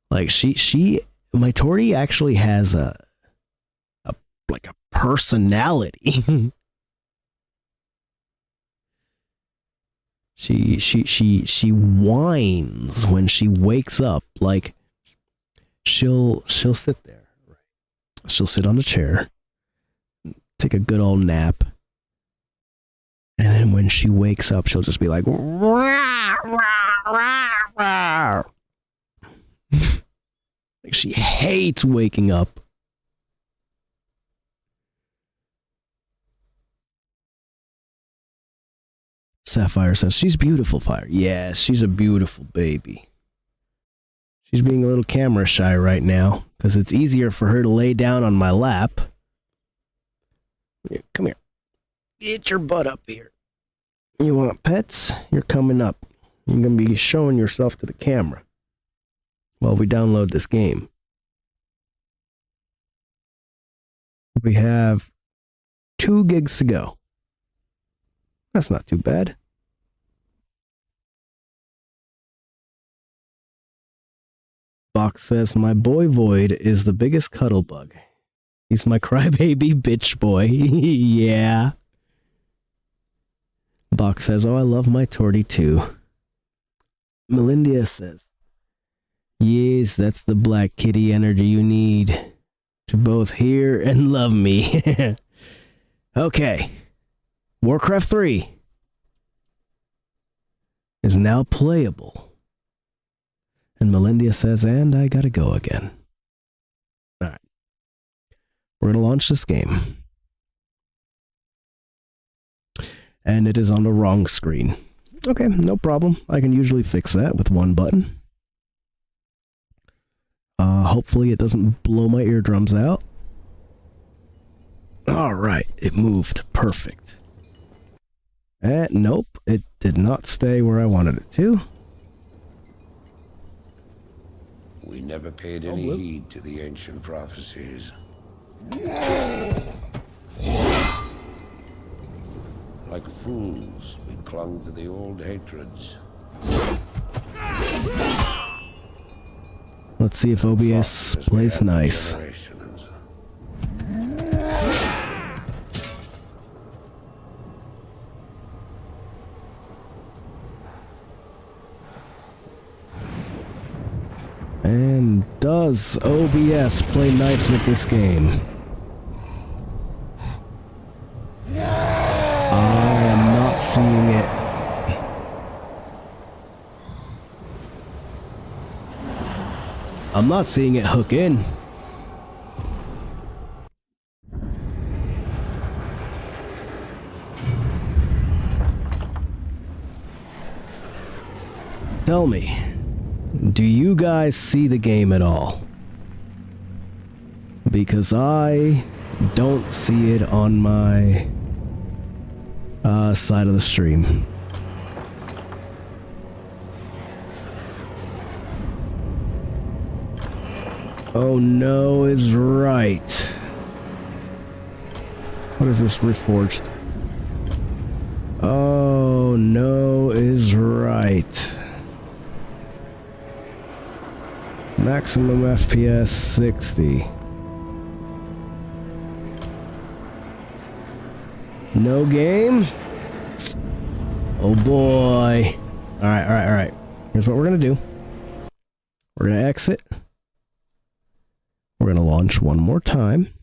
Speaker 1: Like my Torty actually has a personality. She whines when she wakes up. Like she'll sit there. She'll sit on a chair, take a good old nap, and then when she wakes up, she'll just be like, rah, rah, rah, rah. Like she hates waking up. Sapphire says, she's beautiful, Fire. Yes, she's a beautiful baby. She's being a little camera shy right now, because it's easier for her to lay down on my lap. Here, come here. Get your butt up here. You want pets? You're coming up. You're going to be showing yourself to the camera while we download this game. We have 2 gigs to go. That's not too bad. Box says, my boy Void is the biggest cuddle bug. He's my crybaby bitch boy. Yeah. Box says, oh, I love my tortie too. Melinda says, yes, that's the black kitty energy you need to both hear and love me. Okay. Warcraft 3 is now playable. And Melinda says, and I gotta go again. Alright. We're gonna launch this game. And it is on the wrong screen. Okay, no problem. I can usually fix that with one button. Hopefully it doesn't blow my eardrums out. Alright, it moved. Perfect. Nope, it did not stay where I wanted it to.
Speaker 5: We never paid any heed to the ancient prophecies. Like fools, we clung to the old hatreds.
Speaker 1: Let's see if OBS plays nice.
Speaker 5: Generations.
Speaker 1: And does OBS play nice with this game? I am not seeing it. I'm not seeing it hook in. Tell me, do you guys see the game at all? Because I don't see it on my side of the stream. Oh no is right. What is this reforged? Oh no is right. Maximum FPS 60. No game? Oh boy. Alright. Here's what we're gonna do. We're gonna exit. We're gonna launch one more time.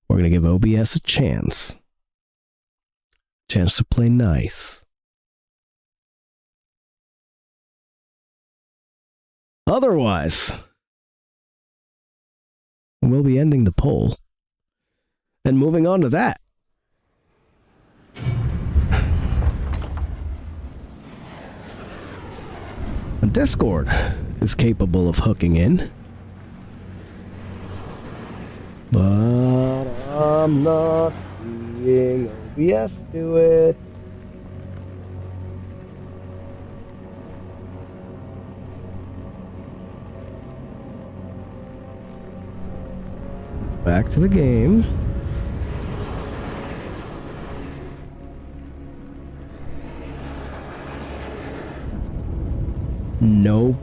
Speaker 1: We're gonna give OBS a chance. Chance to play nice. Otherwise, we'll be ending the poll and moving on to that. Discord is capable of hooking in, but I'm not seeing OBS do it. Back to the game. Nope.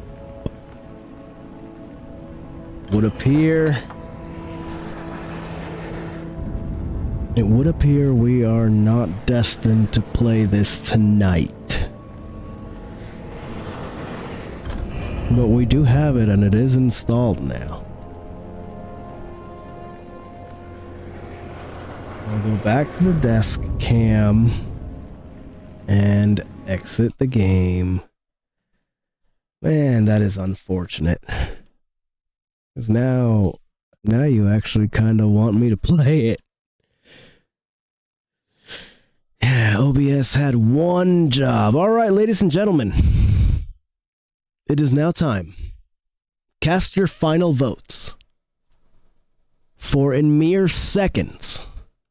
Speaker 1: It would appear we are not destined to play this tonight. But we do have it, and it is installed now. I'll go back to the desk cam and exit the game. Man, that is unfortunate. Because now you actually kind of want me to play it. Yeah, OBS had one job. All right, ladies and gentlemen. It is now time. Cast your final votes. For in mere seconds,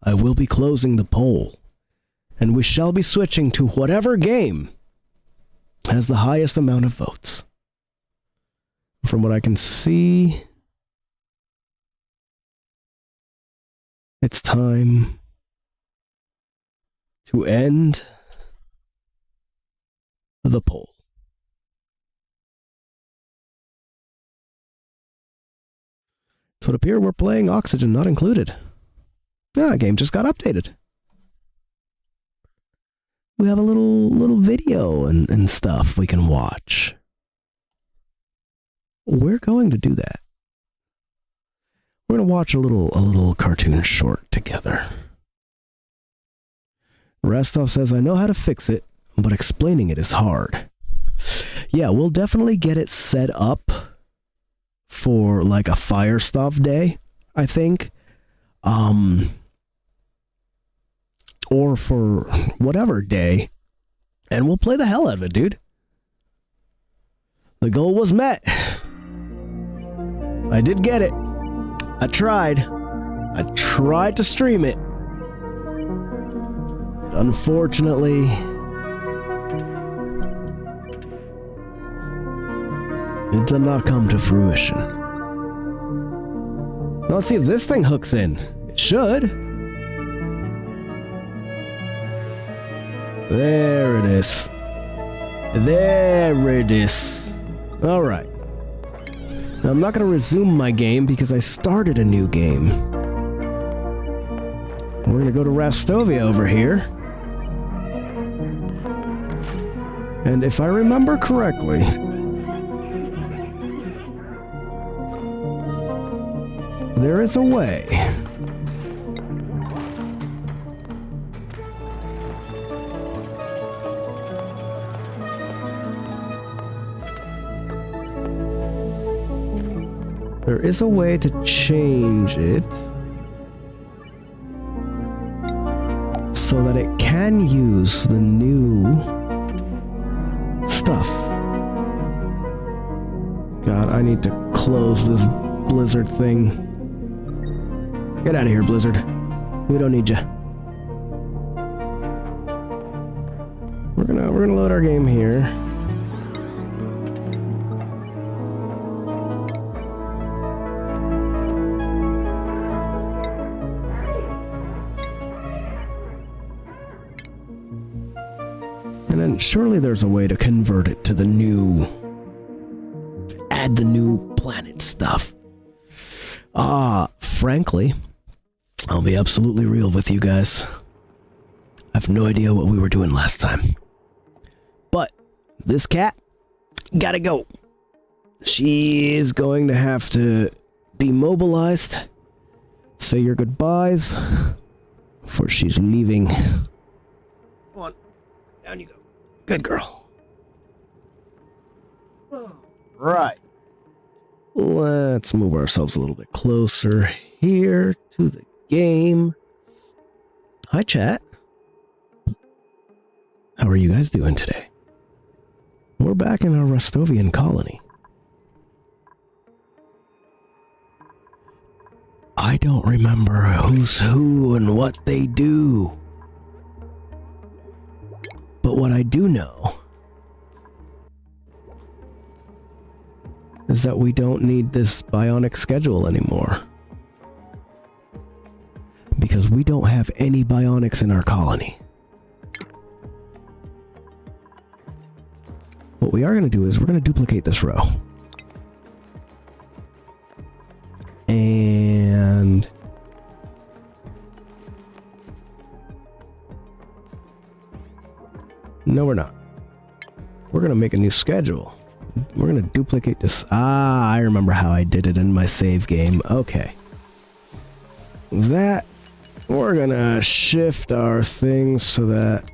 Speaker 1: I will be closing the poll. And we shall be switching to whatever game has the highest amount of votes. From what I can see, it's time to end the poll. So it appears we're playing Oxygen Not Included. Ah, game just got updated. We have a little video and stuff we can watch. We're going to do that. We're going to watch a little cartoon short together. Rastov says, I know how to fix it, but explaining it is hard. Yeah, we'll definitely get it set up for like a Firestov day, I think. Or for whatever day. And we'll play the hell out of it, dude. The goal was met. I did get it. I tried. I tried to stream it. Unfortunately, it did not come to fruition. Now let's see if this thing hooks in. It should. There it is. There it is. All right. Now I'm not going to resume my game because I started a new game. We're going to go to Rastovia over here. And if I remember correctly, there is a way. There is a way to change it so that it can use the new stuff. God, I need to close this Blizzard thing. Get out of here, Blizzard. We don't need you. We're gonna load our game here. And then surely there's a way to convert it to the new, add the new planet stuff. Frankly, I'll be absolutely real with you guys. I have no idea what we were doing last time. But this cat gotta go. She is going to have to be mobilized. Say your goodbyes before she's leaving. Come on, down you go. Good girl. Right. Let's move ourselves a little bit closer here to the game. Hi, chat. How are you guys doing today? We're back in our Rostovian colony. I don't remember who's who and what they do. But what I do know is that we don't need this bionic schedule anymore. Because we don't have any bionics in our colony. What we are going to do is we're going to duplicate this row. And no, we're not. We're going to make a new schedule. We're going to duplicate this. Ah, I remember how I did it in my save game. Okay. That, we're going to shift our things so that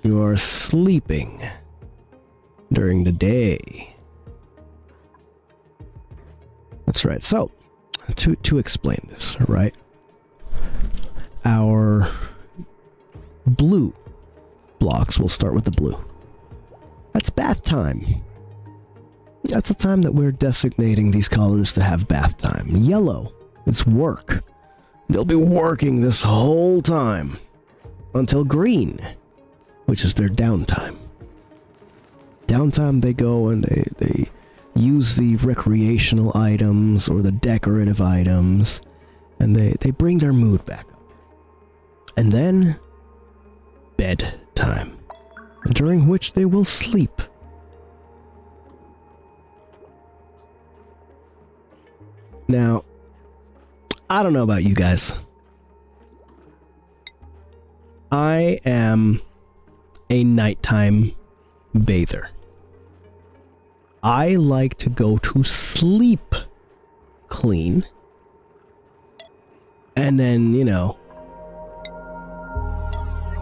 Speaker 1: you are sleeping during the day. That's right. So, to explain this, right? Our blue blocks, we'll start with the blue. That's bath time. That's the time that we're designating these colonies to have bath time. Yellow, it's work. They'll be working this whole time. until green, which is their downtime. Downtime, they go and they use the recreational items or the decorative items, and they bring their mood back up. And then, bedtime, during which they will sleep. Now, I don't know about you guys. I am a nighttime bather. I like to go to sleep clean. And then, you know,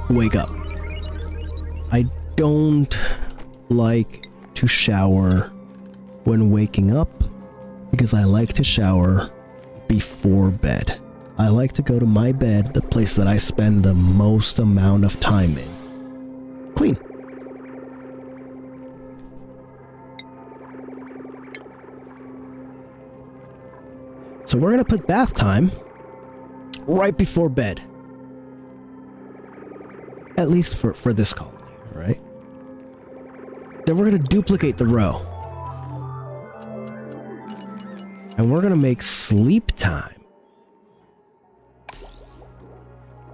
Speaker 1: wake up. I don't like to shower when waking up because I like to shower before bed. I like to go to my bed, the place that I spend the most amount of time in, clean. So we're gonna put bath time right before bed. At least for this colony, right? Then we're gonna duplicate the row. And we're gonna make sleep time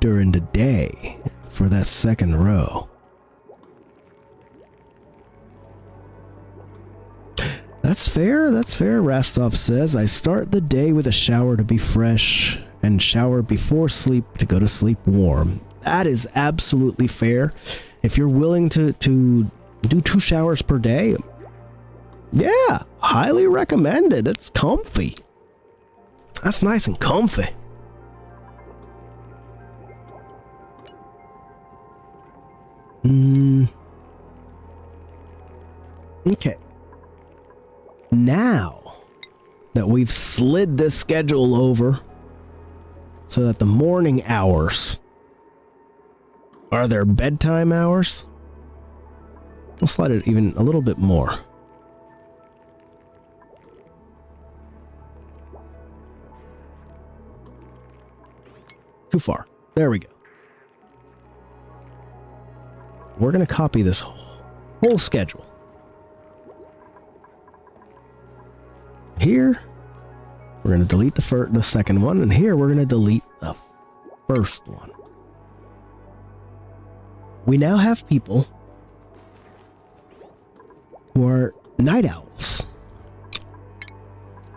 Speaker 1: during the day for that second row. That's fair, Rastov says. I start the day with a shower to be fresh and shower before sleep to go to sleep warm. That is absolutely fair. If you're willing to do 2 showers per day, yeah, highly recommended. It's comfy. That's nice and comfy. Okay. Now that we've slid this schedule over so that the morning hours are their bedtime hours, we'll slide it even a little bit more. Too far. There we go. We're going to copy this whole schedule. Here, we're going to delete the second one, and here we're going to delete the first one. We now have people who are night owls.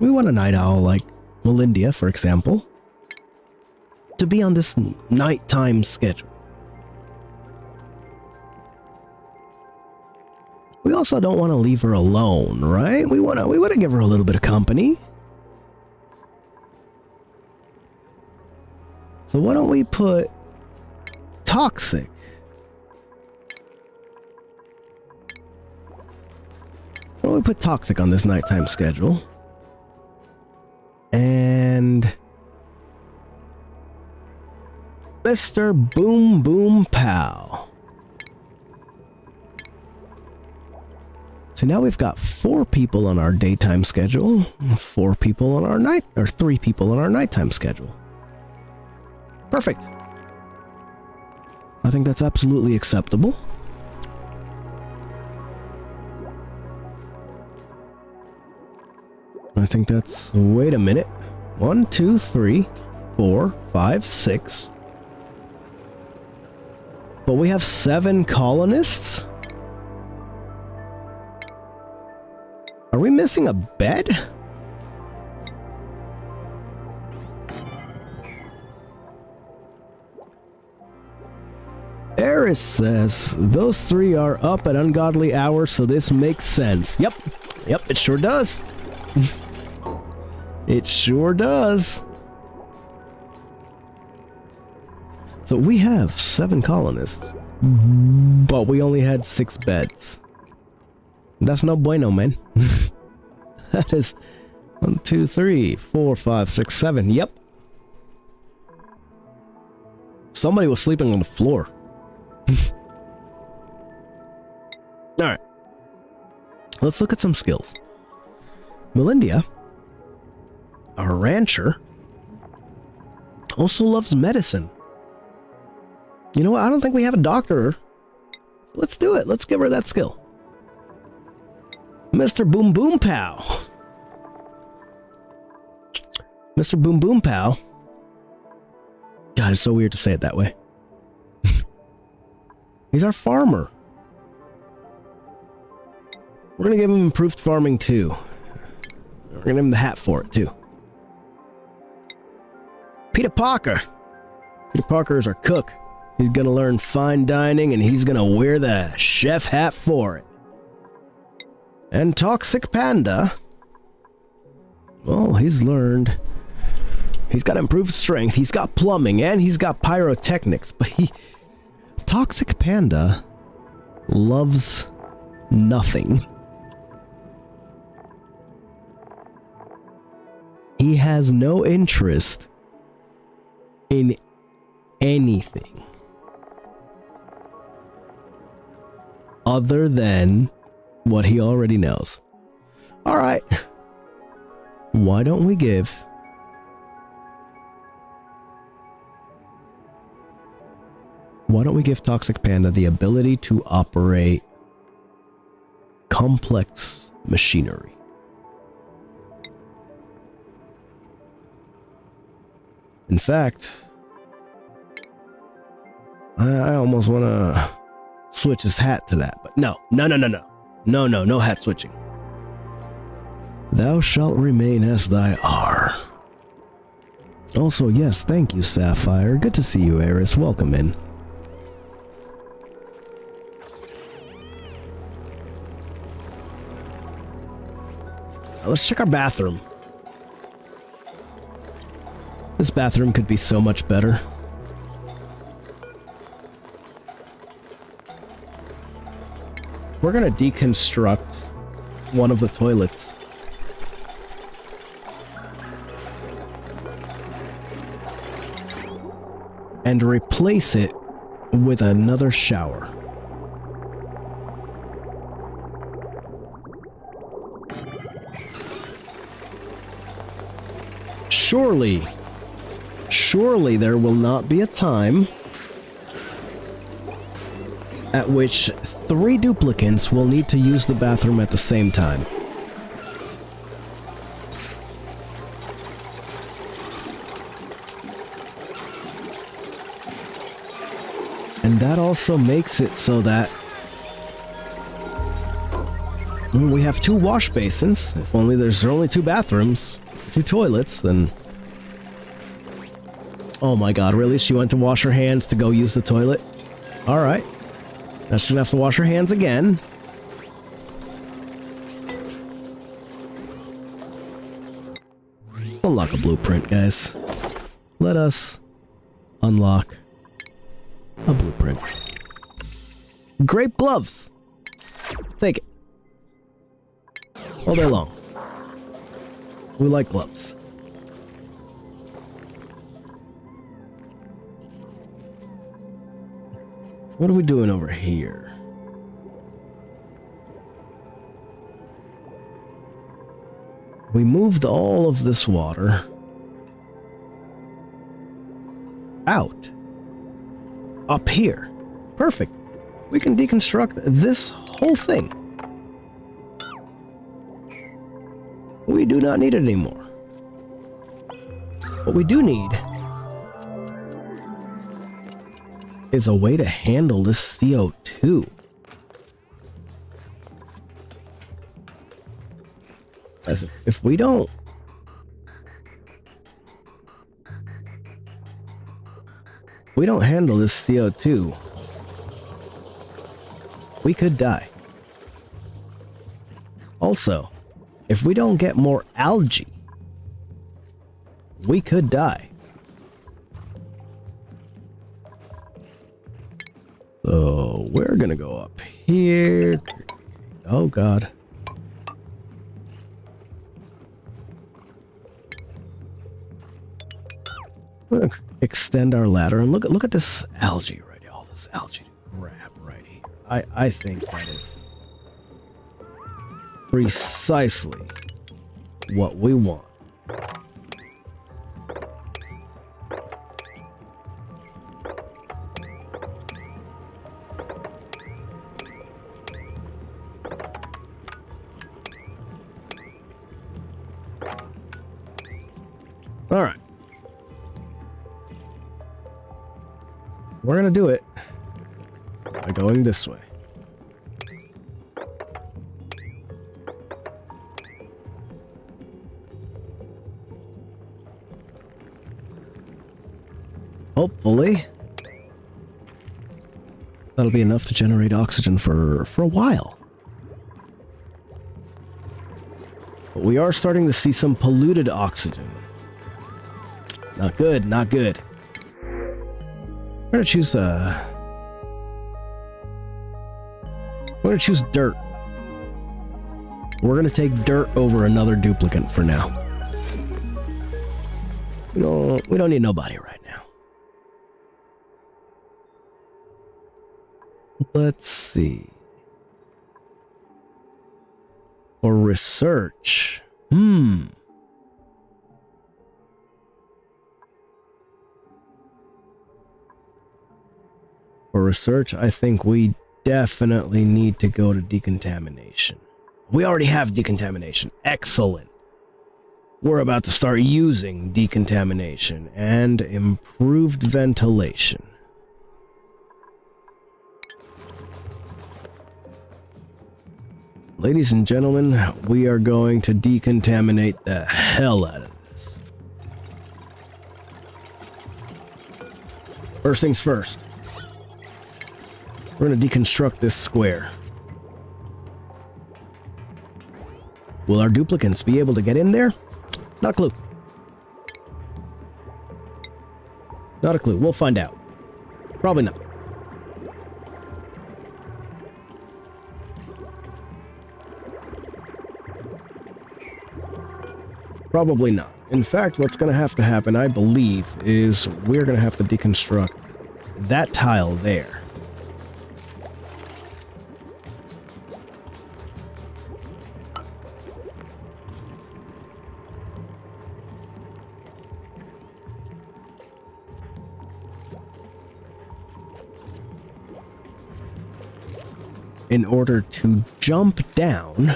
Speaker 1: We want a night owl like Melinda, for example, to be on this nighttime schedule. We also don't want to leave her alone, right? We want to give her a little bit of company. So why don't we put toxic? Why don't we put toxic on this nighttime schedule? And Mr. Boom Boom Pow. So now we've got 4 people on our daytime schedule, 4 people on our 3 people on our nighttime schedule. Perfect. I think that's absolutely acceptable. I think that's, wait a minute. 1, 2, 3, 4, 5, 6. But we have 7 colonists? Are we missing a bed? Eris says, those 3 are up at ungodly hours, so this makes sense. Yep, it sure does. It sure does. So we have 7 colonists, but we only had 6 beds. That's no bueno, man. That is 1, 2, 3, 4, 5, 6, 7. Yep. Somebody was sleeping on the floor. Alright. Let's look at some skills. Melinda, our rancher, also loves medicine. You know what? I don't think we have a doctor. Let's do it. Let's give her that skill. Mr. Boom Boom Pow. Mr. Boom Boom Pow. God, it's so weird to say it that way. He's our farmer. We're gonna give him improved farming too. We're gonna give him the hat for it too. Peter Parker. Peter Parker is our cook. He's gonna learn fine dining and he's gonna wear the chef hat for it. And Toxic Panda, well, he's learned. He's got improved strength, he's got plumbing, and he's got pyrotechnics, but Toxic Panda loves nothing. He has no interest in anything other than what he already knows. Alright. Why don't we give Toxic Panda the ability to operate complex machinery? In fact, I almost want to switch his hat to that, but no, no hat switching. Thou shalt remain as thy are. Also, yes, thank you, Sapphire. Good to see you, Eris. Welcome in. Let's check our bathroom. This bathroom could be so much better. We're gonna deconstruct one of the toilets. And replace it with another shower. Surely there will not be a time at which 3 duplicants will need to use the bathroom at the same time. And that also makes it so that when we have 2 wash basins, if only there's only 2 bathrooms, 2 toilets, then... Oh my god, really? She went to wash her hands to go use the toilet? Alright. Now she's gonna have to wash her hands again. Unlock a blueprint, guys. Let us unlock a blueprint. Grape gloves! Take it. All day long. We like gloves. What are we doing over here? We moved all of this water out. Up here. Perfect. We can deconstruct this whole thing. We do not need it anymore. What we do need is a way to handle this CO2. As if we don't handle this CO2, we could die. Also, if we don't get more algae, we could die. So we're gonna go up here. Oh god. We're gonna extend our ladder and look at this algae right here. All this algae to grab right here. I think that is precisely what we want. We're gonna do it by going this way. Hopefully, that'll be enough to generate oxygen for a while. But we are starting to see some polluted oxygen. Not good, not good. We're gonna choose dirt. We're gonna take dirt over another duplicant for now. We don't need nobody right now. Let's see. For research. For research, I think we definitely need to go to decontamination. We already have decontamination. Excellent. We're about to start using decontamination and improved ventilation. Ladies and gentlemen, we are going to decontaminate the hell out of this. First things first. We're going to deconstruct this square. Will our duplicants be able to get in there? Not a clue. Not a clue. We'll find out. Probably not. Probably not. In fact, what's going to have to happen, I believe, is we're going to have to deconstruct that tile there. In order to jump down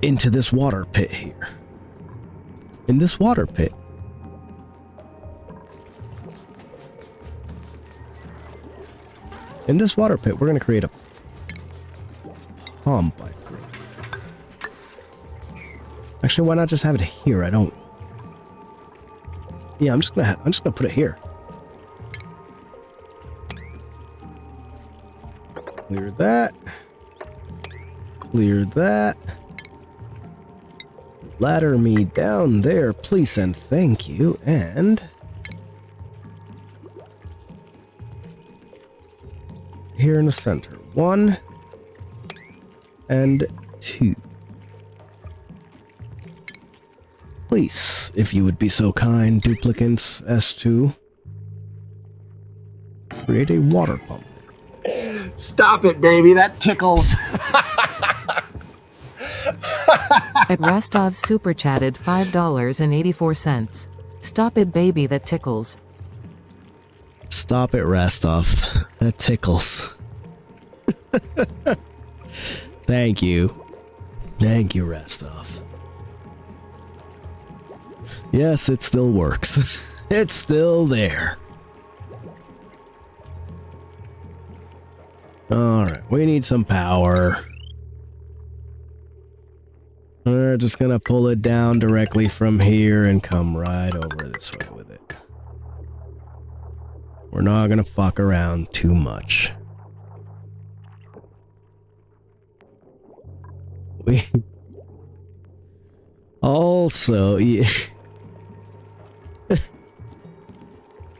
Speaker 1: into this water pit here. In this water pit. In this water pit, we're going to create a pump, I think. Actually, why not just have it here? I don't... Yeah, I'm just gonna put it here. Clear that. Clear that. Ladder me down there, please and thank you, and... here in the center. 1 and 2. Please, if you would be so kind, duplicants S2, create a water pump.
Speaker 3: Stop it, baby. That tickles.
Speaker 4: At Rastov super chatted $5.84. Stop it, baby, that tickles.
Speaker 1: Stop it, Rastov. That tickles. Thank you. Thank you, Rastov. Yes, it still works. It's still there. Alright, we need some power. We're just gonna pull it down directly from here and come right over this way with it. We're not gonna fuck around too much. We also need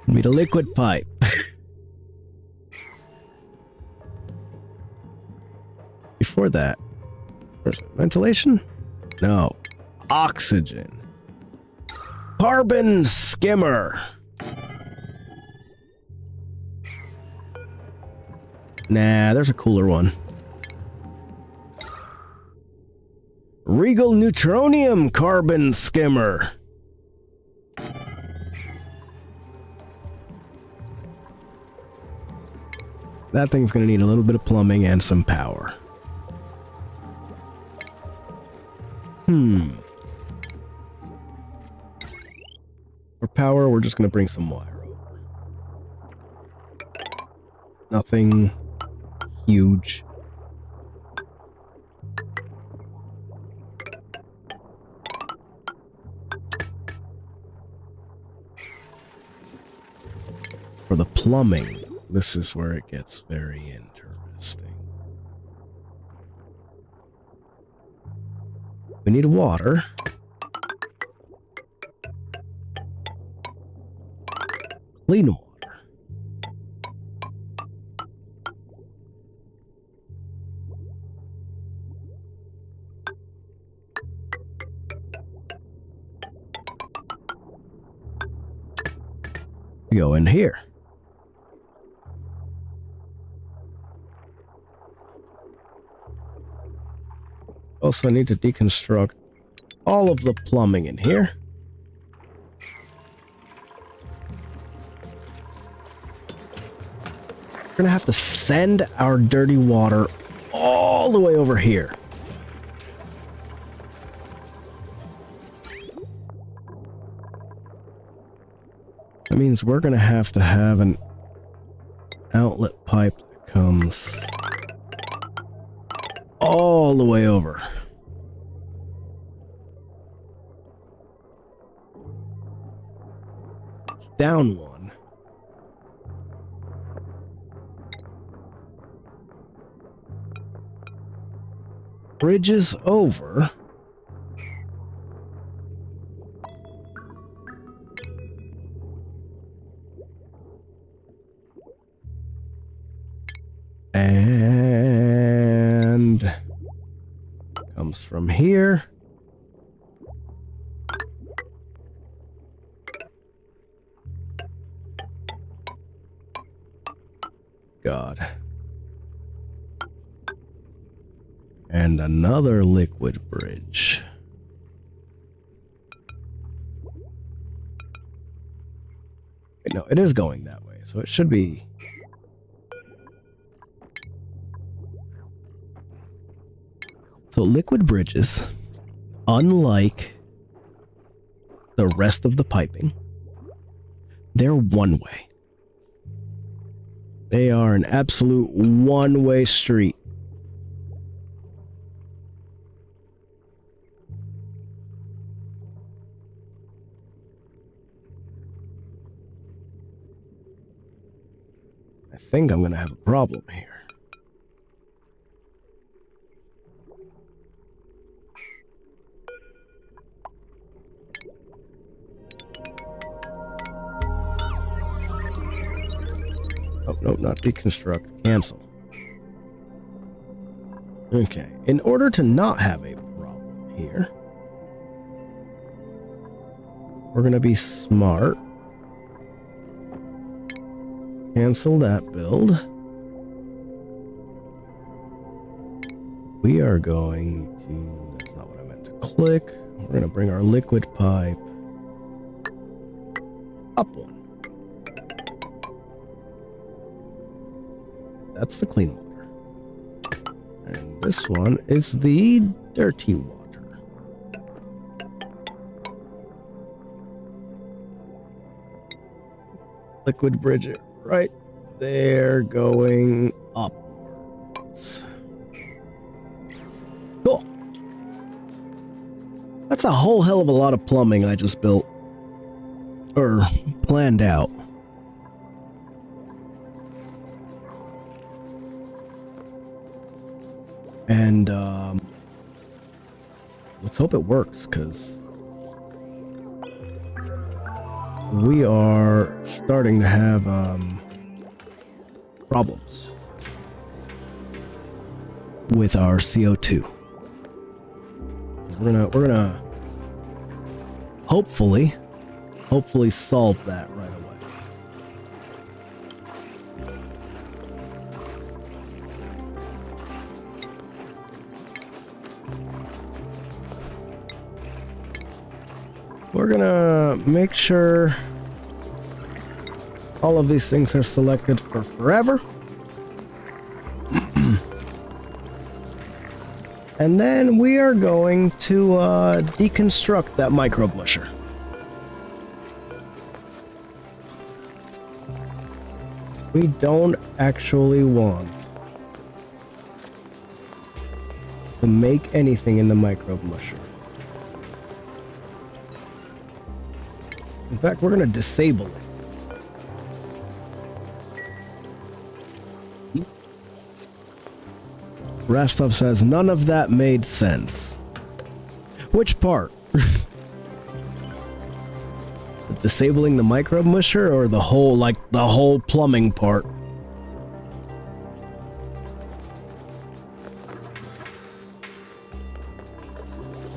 Speaker 1: a liquid pipe. Before that, ventilation? No. Oxygen. Carbon skimmer. Nah, there's a cooler one. Regal Neutronium carbon skimmer. that thing's gonna need a little bit of plumbing and some power. For power, we're just gonna bring some wire over. Nothing huge. For the plumbing, this is where it gets very interesting. We need water. Clean water. We go in here. Also, I need to deconstruct all of the plumbing in here. We're gonna have to send our dirty water all the way over here. That means we're gonna have to have an outlet pipe that comes all the way over. Down one. Bridges over. And comes from here. God. And another liquid bridge. Wait, no, it is going that way, so it should be. So liquid bridges, unlike the rest of the piping, they're one way. They are an absolute one-way street. I think I'm going to have a problem here. Oh, no, not deconstruct. Cancel. Okay. In order to not have a problem here, we're going to be smart. Cancel that build. We are going to... That's not what I meant to click. We're going to bring our liquid pipe up one. That's the clean water. And this one is the dirty water. Liquid bridge it right there, going upwards. Cool. That's a whole hell of a lot of plumbing I just built. Or planned out. And let's hope it works, because we are starting to have problems with our CO2. We're gonna hopefully solve that right away. We're gonna make sure all of these things are selected for forever. And then we are going to deconstruct that microbe musher. We don't actually want to make anything in the microbe musher. In fact, we're going to disable it. Rastov says none of that made sense. Which part? Disabling the microbe musher or the whole, like, the whole plumbing part?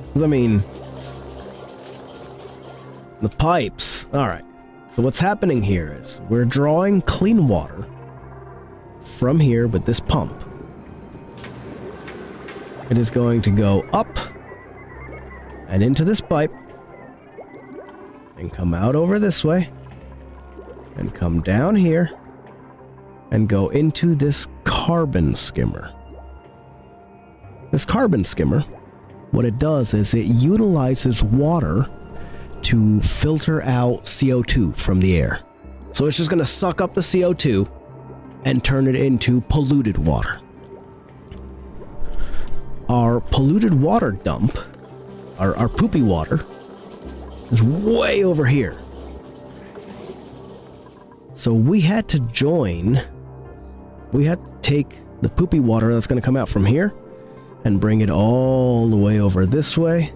Speaker 1: Because, I mean, the pipes. Alright. So what's happening here is we're drawing clean water from here with this pump. It is going to go up and into this pipe and come out over this way and come down here and go into this carbon skimmer. This carbon skimmer, what it does is it utilizes water to filter out CO2 from the air. So it's just going to suck up the CO2 and turn it into polluted water. Our polluted water dump, our poopy water, is way over here. So we had to take the poopy water that's going to come out from here and bring it all the way over this way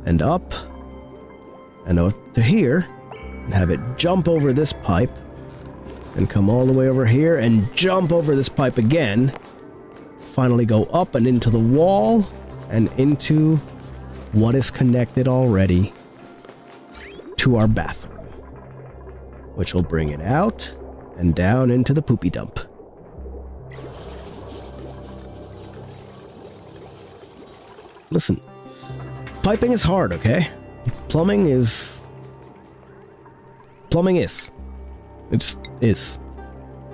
Speaker 1: and up and up to here and have it jump over this pipe and come all the way over here and jump over this pipe again. Finally go up and into the wall and into what is connected already to our bathroom, which will bring it out and down into the poopy dump. Listen, piping is hard, okay? Plumbing is. It just is.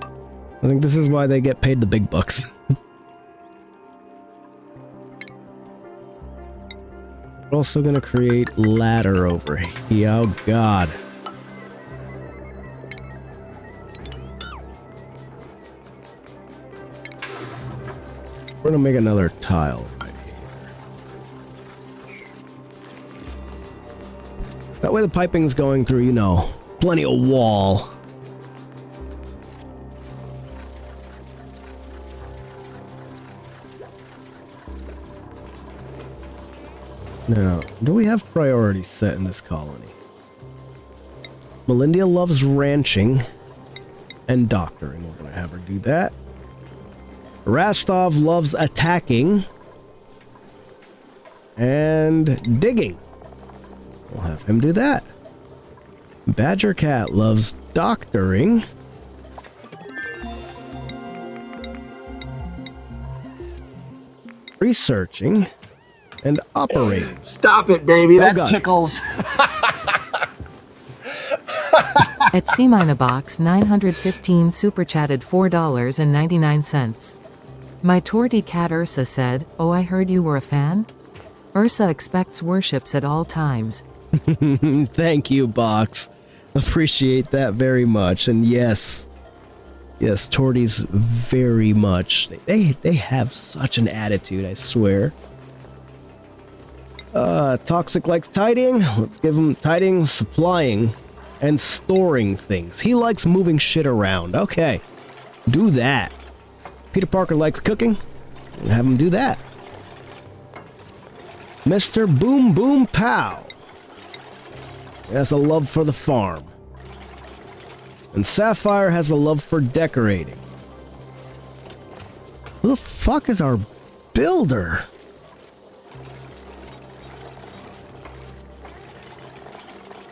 Speaker 1: I think this is why they get paid the big bucks. We're also gonna create ladder over here. Oh god. We're gonna make another tile right here. That way the piping's going through, you know, plenty of wall. Now, do we have priorities set in this colony? Melinda loves ranching and doctoring. We're going to have her do that. Rastov loves attacking and digging. We'll have him do that. Badger Cat loves doctoring. Researching. And operating.
Speaker 3: Stop it, baby.
Speaker 1: Oh,
Speaker 3: That
Speaker 1: God.
Speaker 3: tickles.
Speaker 4: At CMinabox 915 super chatted $4.99. My torty cat Ursa said, "Oh, I heard you were a fan?" Ursa expects worships at all times.
Speaker 1: Thank you, Box. Appreciate that very much. And yes, Torties very much. They have such an attitude, I swear. Toxic likes tidying. Let's give him tidying, supplying, and storing things. He likes moving shit around. Okay, do that. Peter Parker likes cooking. We'll have him do that. Mr. Boom Boom Pow has a love for the farm. And Sapphire has a love for decorating. Who the fuck is our builder?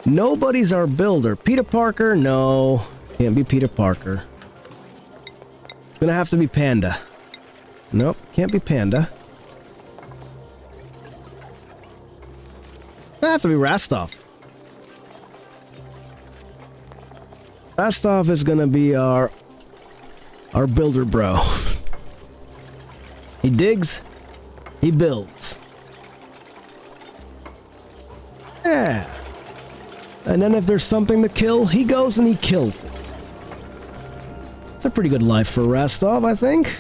Speaker 1: Nobody's our builder. Peter Parker? No. Can't be Peter Parker. It's gonna have to be Panda. Nope, can't be Panda. It's gonna have to be Rastov. Rastov is gonna be our builder bro. He digs, He builds. Yeah. And then if there's something to kill, he goes and he kills it. It's a pretty good life for Rastov, I think.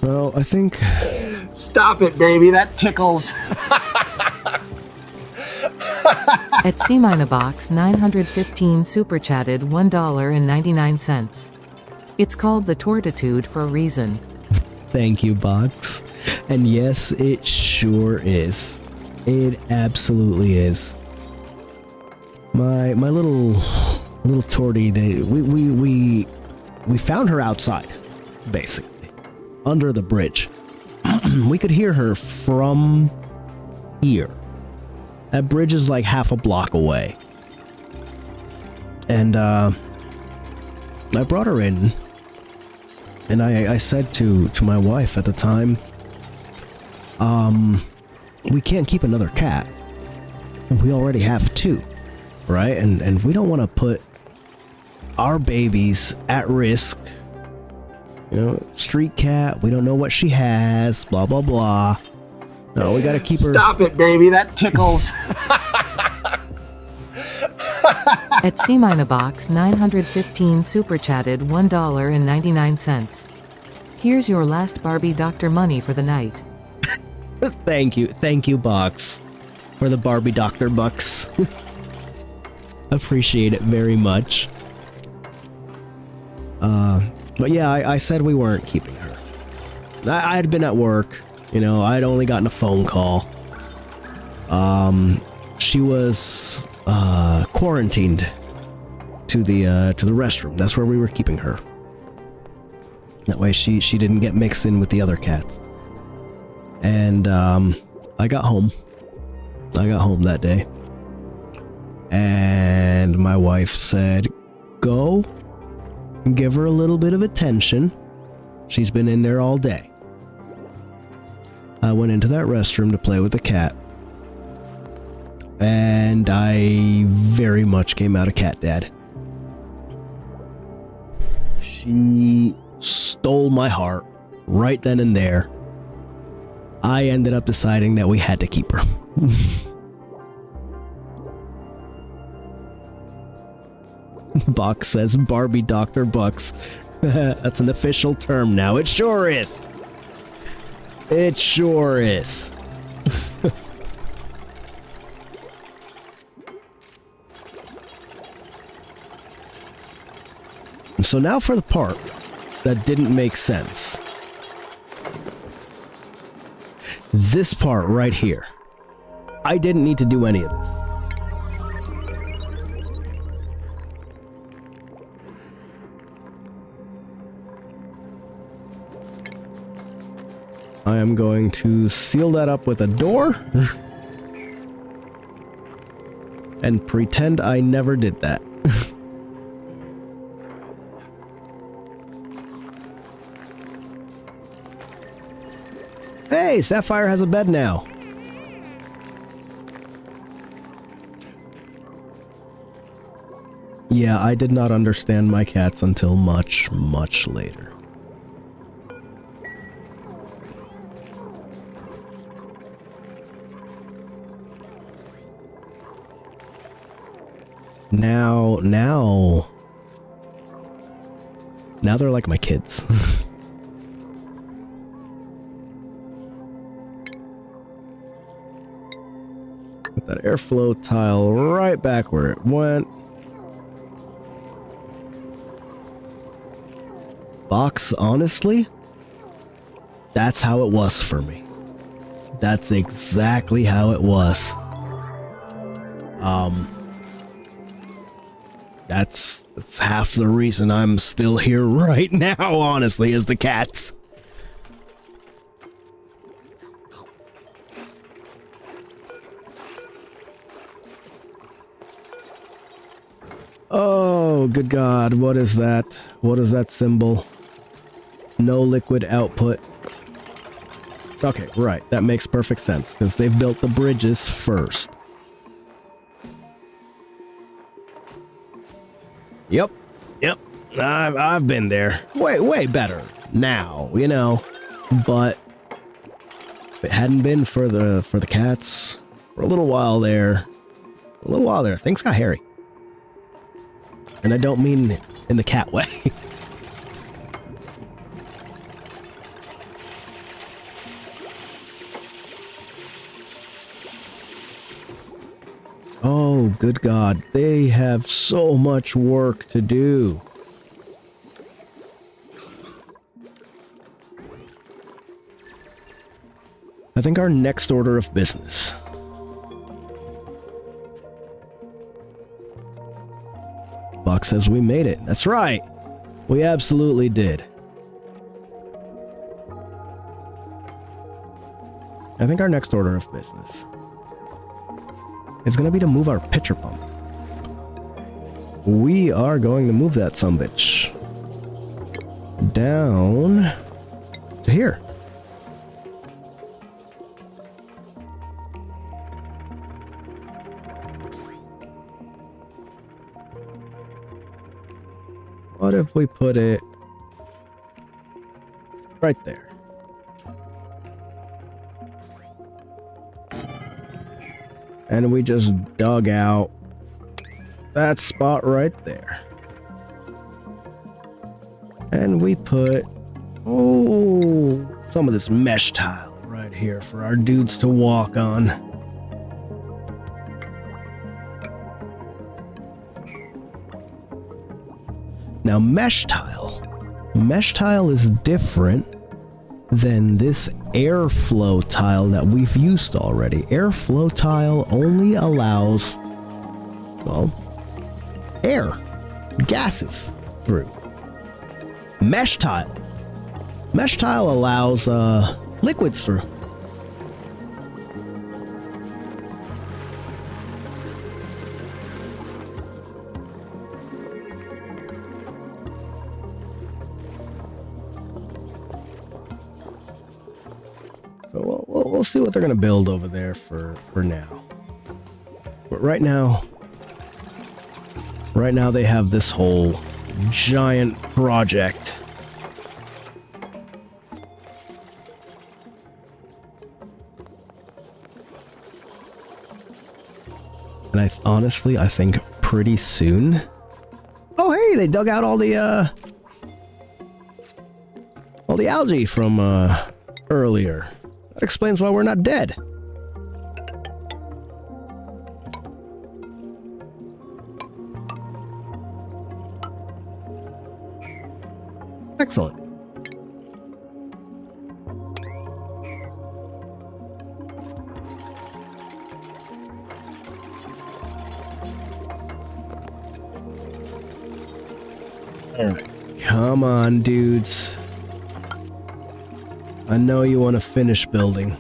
Speaker 1: Well, I think...
Speaker 3: Stop it, baby. That tickles.
Speaker 4: At Box 915 super chatted $1.99. It's called the Tortitude for a reason.
Speaker 1: Thank you, Box. And yes, it sure is. It absolutely is. My little tortie, we found her outside, basically, under the bridge. We could hear her from here. That bridge is like half a block away. And I brought her in, and I said to my wife at the time, we can't keep another cat. We already have two, right? And we don't want to put our babies at risk. You know, street cat, we don't know what she has, blah, blah, blah. No, we gotta keep her...
Speaker 3: Stop it, baby. That tickles.
Speaker 4: At Box 915 super chatted $1.99. Here's your last Barbie Doctor money for the night.
Speaker 1: Thank you, Box, for the Barbie Doctor bucks. Appreciate it very much. But yeah, I said we weren't keeping her. I had been at work, you know, I'd only gotten a phone call. She was quarantined to the restroom. That's where we were keeping her. That way she didn't get mixed in with the other cats. And I got home that day, and my wife said, go and give her a little bit of attention. She's been in there all day. I went into that restroom to play with the cat, and I very much came out a cat dad. She stole my heart right then and there. I ended up deciding that we had to keep her. Box says Barbie Dr. Bucks. That's an official term now. It sure is. It sure is. So now for the part that didn't make sense. This part right here. I didn't need to do any of this. I am going to seal that up with a door and pretend I never did that. Hey, Sapphire has a bed now. Yeah, I did not understand my cats until much, much later. Now they're like my kids. Put that airflow tile right back where it went. Box, honestly, that's how it was for me. That's exactly how it was. That's half the reason I'm still here right now, honestly, is the cats. Oh, good God, what is that? What is that symbol? No liquid output. Okay, right, that makes perfect sense, because they've built the bridges first. Yep. I've been there. Way better now, you know. But if it hadn't been for the cats, for a little while there, things got hairy. And I don't mean in the cat way. Oh, good God. They have so much work to do. I think our next order of business. Buck says we made it. That's right. We absolutely did. I think our next order of business is going to be to move our pitcher pump. We are going to move that sumbitch down to here. What if we put it right there? And we just dug out that spot right there. And we put, some of this mesh tile right here for our dudes to walk on. Now, mesh tile is different than this airflow tile that we've used already. Airflow tile only allows, well, air, gases through. Mesh tile allows liquids through. So we'll see what they're gonna build over there for now. But right now they have this whole giant project. And I think pretty soon. Oh hey, they dug out all the algae from earlier. That explains why we're not dead. Excellent. All right. Come on, dudes. I know you want to finish building.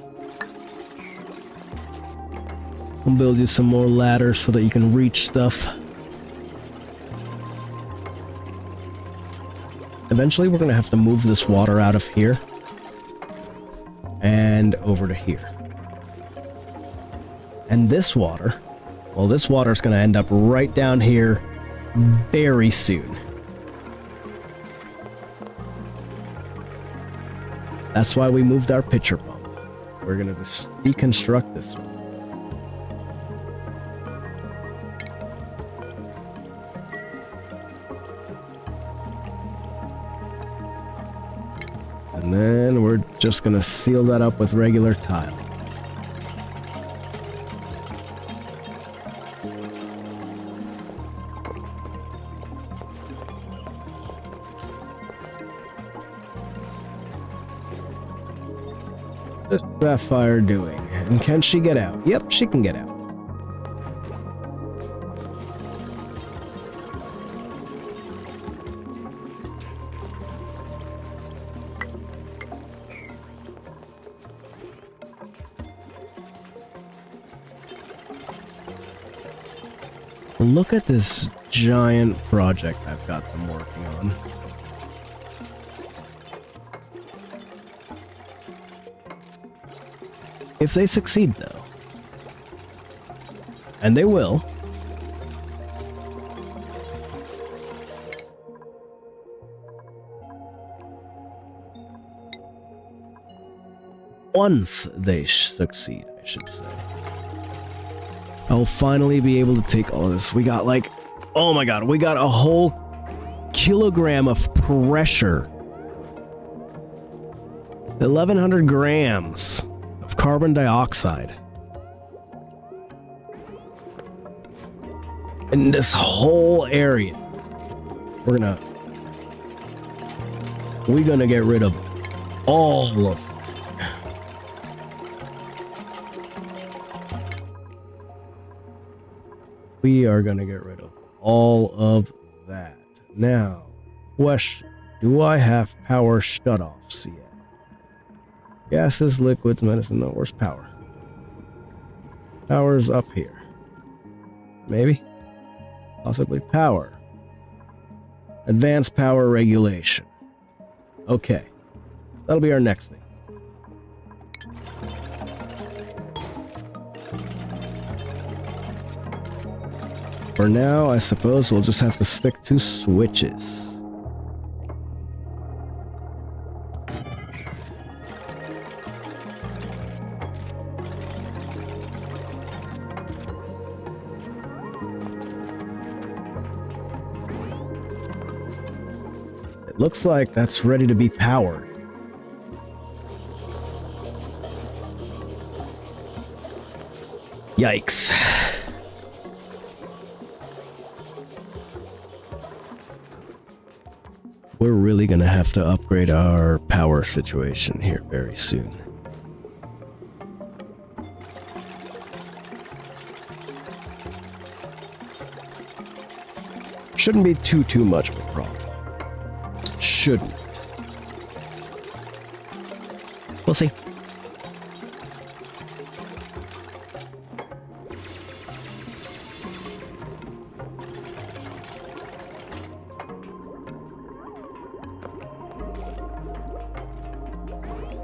Speaker 1: We'll build you some more ladders so that you can reach stuff. Eventually, we're going to have to move this water out of here and over to here. And this water, well, this water is going to end up right down here very soon. That's why we moved our pitcher pump. We're going to just deconstruct this one. And then we're just going to seal that up with regular tile. What's that fire doing? And can she get out? Yep, she can get out. Look at this giant project I've got them working on. If they succeed, though, and they will, Once they succeed, I should say. I'll finally be able to take all of this. We got like, oh my god, we got a whole kilogram of pressure. 1,100 grams of carbon dioxide. In this whole area. We're gonna get rid of all of that. We are gonna get rid of all of that. Now, question, do I have power shutoffs yet? Gases, liquids, medicine, no, where's power? Power's up here. Maybe? Possibly power. Advanced power regulation. Okay. That'll be our next thing. For now, I suppose we'll just have to stick to switches. It looks like that's ready to be powered. Yikes. We're really gonna have to upgrade our power situation here very soon. Shouldn't be too much of a problem. Shouldn't. We'll see.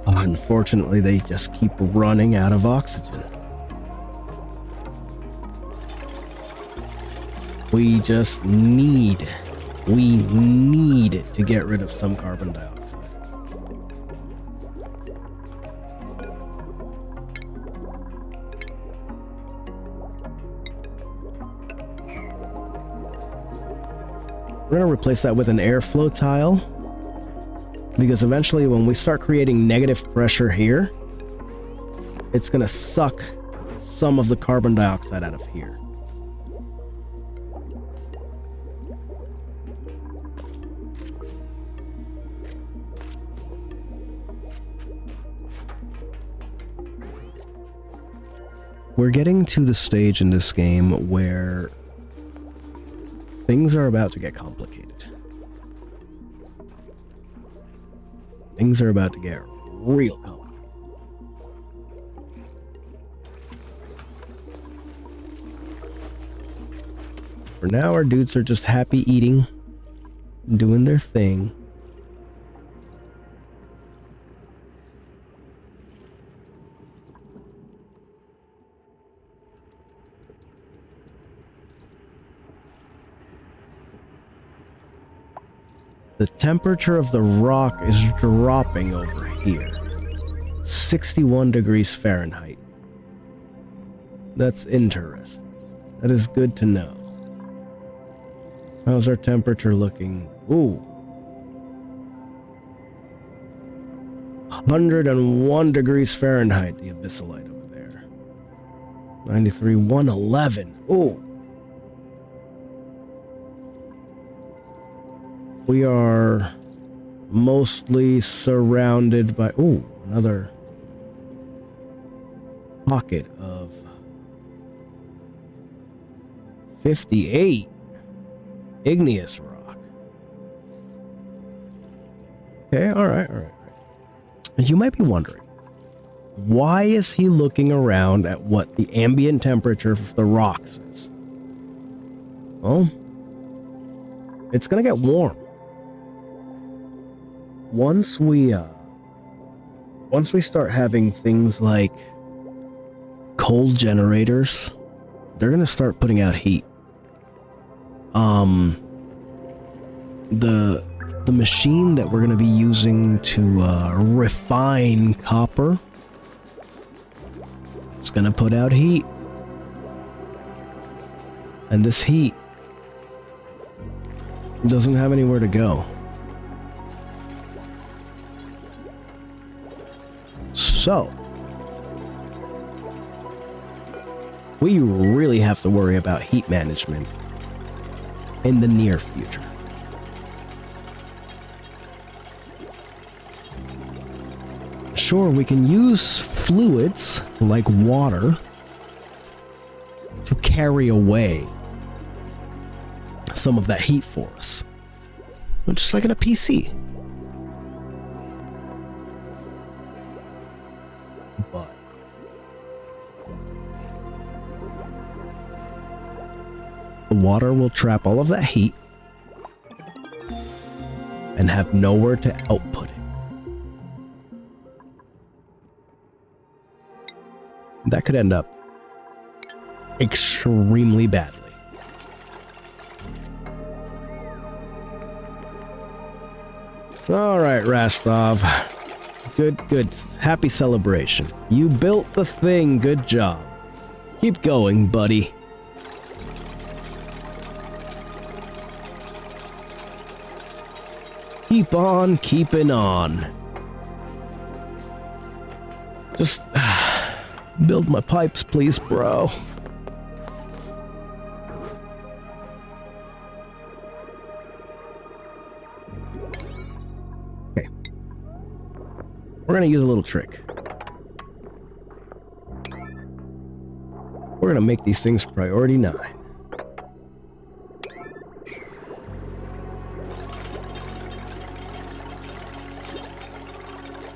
Speaker 1: Unfortunately, they just keep running out of oxygen. We need to get rid of some carbon dioxide. We're going to replace that with an airflow tile, because eventually when we start creating negative pressure here, it's going to suck some of the carbon dioxide out of here. We're getting to the stage in this game where things are about to get complicated. Things are about to get real complicated. For now, our dudes are just happy eating, doing their thing. The temperature of the rock is dropping over here. 61 degrees Fahrenheit. That's interesting. That is good to know. How's our temperature looking? Ooh. 101 degrees Fahrenheit, the abyssalite over there. 93, 111. Ooh. We are mostly surrounded by, ooh, another pocket of 58 igneous rock. Okay, all right. And you might be wondering, why is he looking around at what the ambient temperature of the rocks is? Well, it's gonna get warm. Once we start having things like coal generators, they're gonna start putting out heat. The machine that we're gonna be using to refine copper It's gonna put out heat. And this heat doesn't have anywhere to go. So, we really have to worry about heat management in the near future. Sure, we can use fluids like water to carry away some of that heat for us, just like in a PC. But the water will trap all of that heat and have nowhere to output it. That could end up extremely badly. All right, Rastov. Good. Happy celebration. You built the thing. Good job. Keep going, buddy. Keep on keeping on. Just build my pipes, please, bro. Okay. We're gonna use a little trick. We're gonna make these things priority 9.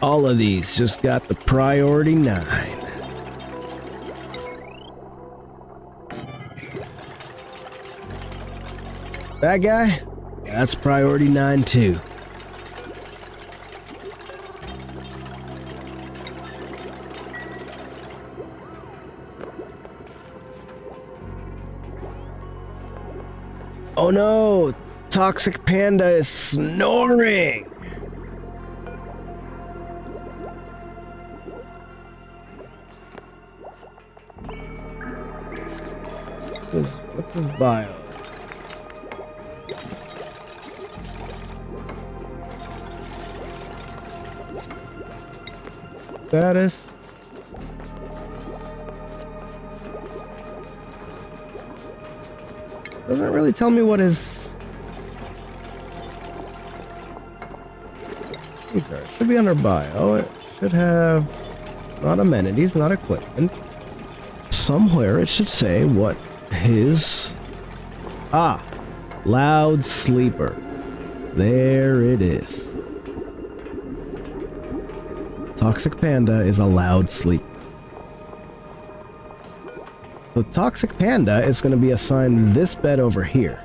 Speaker 1: All of these just got the priority 9. That guy? That's priority 9 too. Oh no! Toxic Panda is snoring! What's his bio? Status? Doesn't really tell me what his... It should be under bio. It should have not amenities, not equipment. Somewhere it should say what his... loud sleeper. There it is. Toxic Panda is a loud sleeper. The Toxic Panda is going to be assigned this bed over here.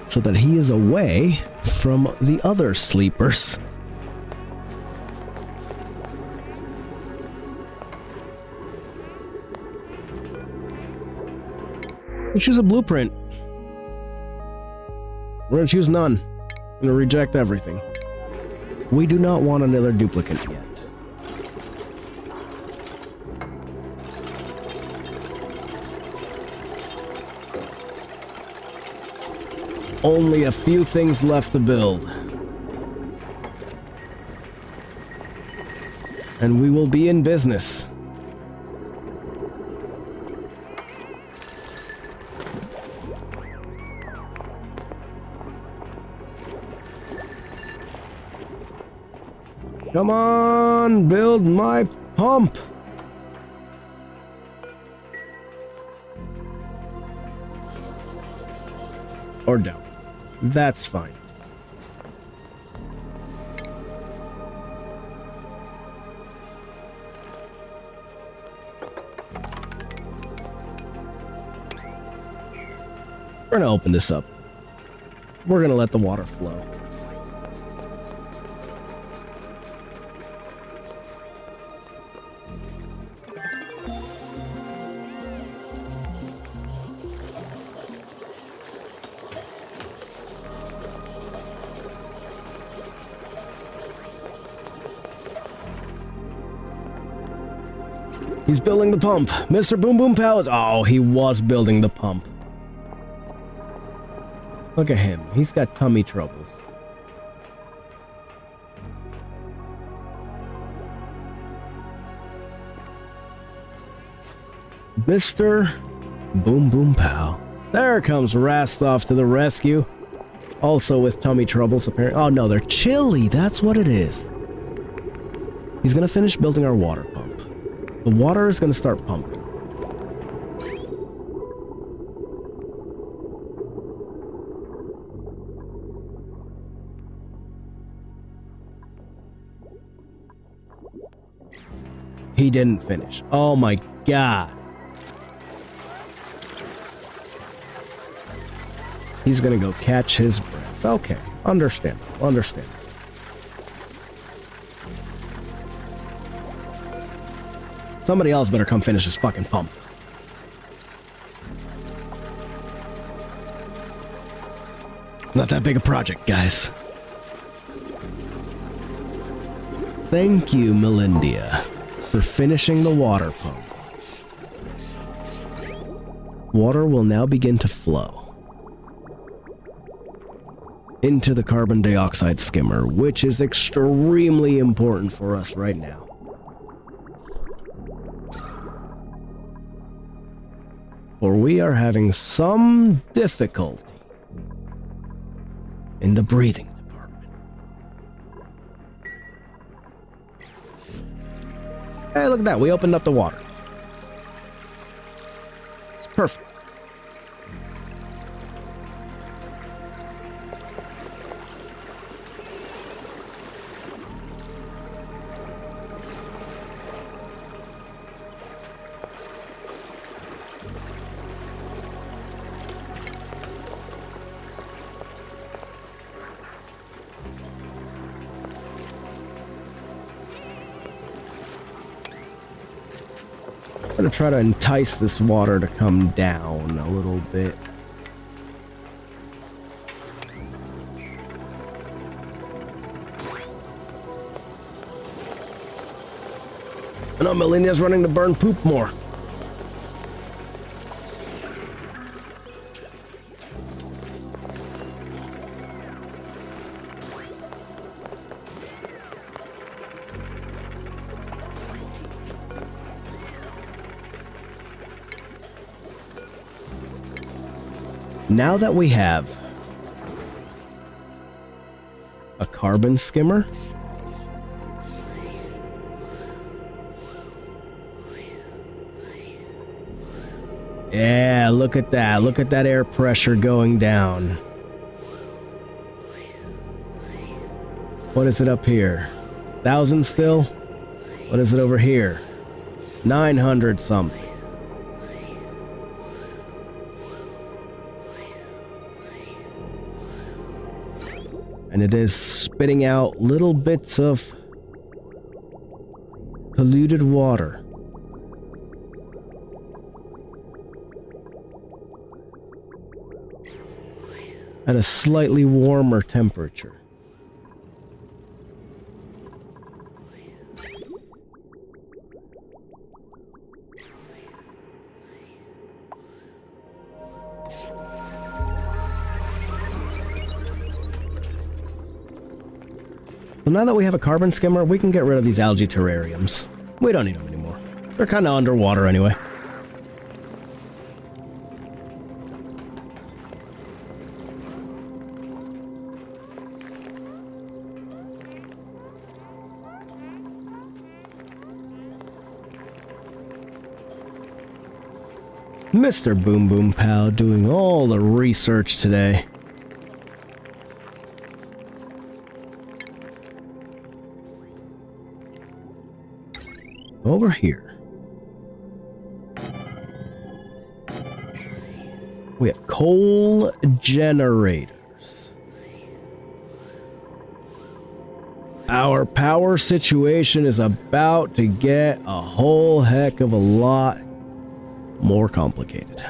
Speaker 1: So that he is away from the other sleepers. We choose a blueprint. We're gonna choose none. We're gonna reject everything. We do not want another duplicate yet. Only a few things left to build. And we will be in business. Come on, build my pump. Or don't. That's fine. We're gonna open this up. We're gonna let the water flow. He's building the pump. Mr. Boom Boom Pow is... Oh, he was building the pump. Look at him. He's got tummy troubles. Mr. Boom Boom Pow. There comes Rastov to the rescue. Also with tummy troubles, apparently. Oh, no, they're chilly. That's what it is. He's going to finish building our water pump. The water is going to start pumping. He didn't finish. Oh my god. He's gonna go catch his breath. Okay, understandable, understandable. Somebody else better come finish this fucking pump. Not that big a project, guys. Thank you, Melindia, for finishing the water pump. Water will now begin to flow into the carbon dioxide skimmer, which is extremely important for us right now. For we are having some difficulty in the breathing department. Hey, look at that. We opened up the water. It's perfect. I'm gonna try to entice this water to come down a little bit. I know Melinda's running to burn poop more. Now that we have a carbon skimmer, yeah, look at that. Look at that air pressure going down. What is it up here? 1,000 still? What is it over here? 900 something. And it is spitting out little bits of polluted water. At a slightly warmer temperature. So now that we have a carbon skimmer, we can get rid of these algae terrariums. We don't need them anymore. They're kind of underwater anyway. Mr. Boom Boom Pow doing all the research today. Over here, we have coal generators. Our power situation is about to get a whole heck of a lot more complicated.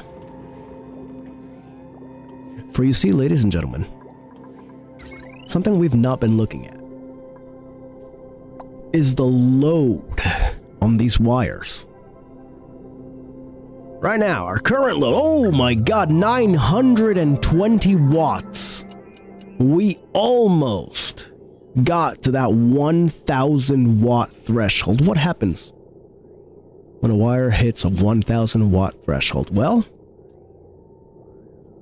Speaker 1: For you see, ladies and gentlemen, something we've not been looking at is the load on these wires. Right now, our current load, oh my god, 920 watts. We almost got to that 1,000 watt threshold. What happens when a wire hits a 1,000 watt threshold? Well,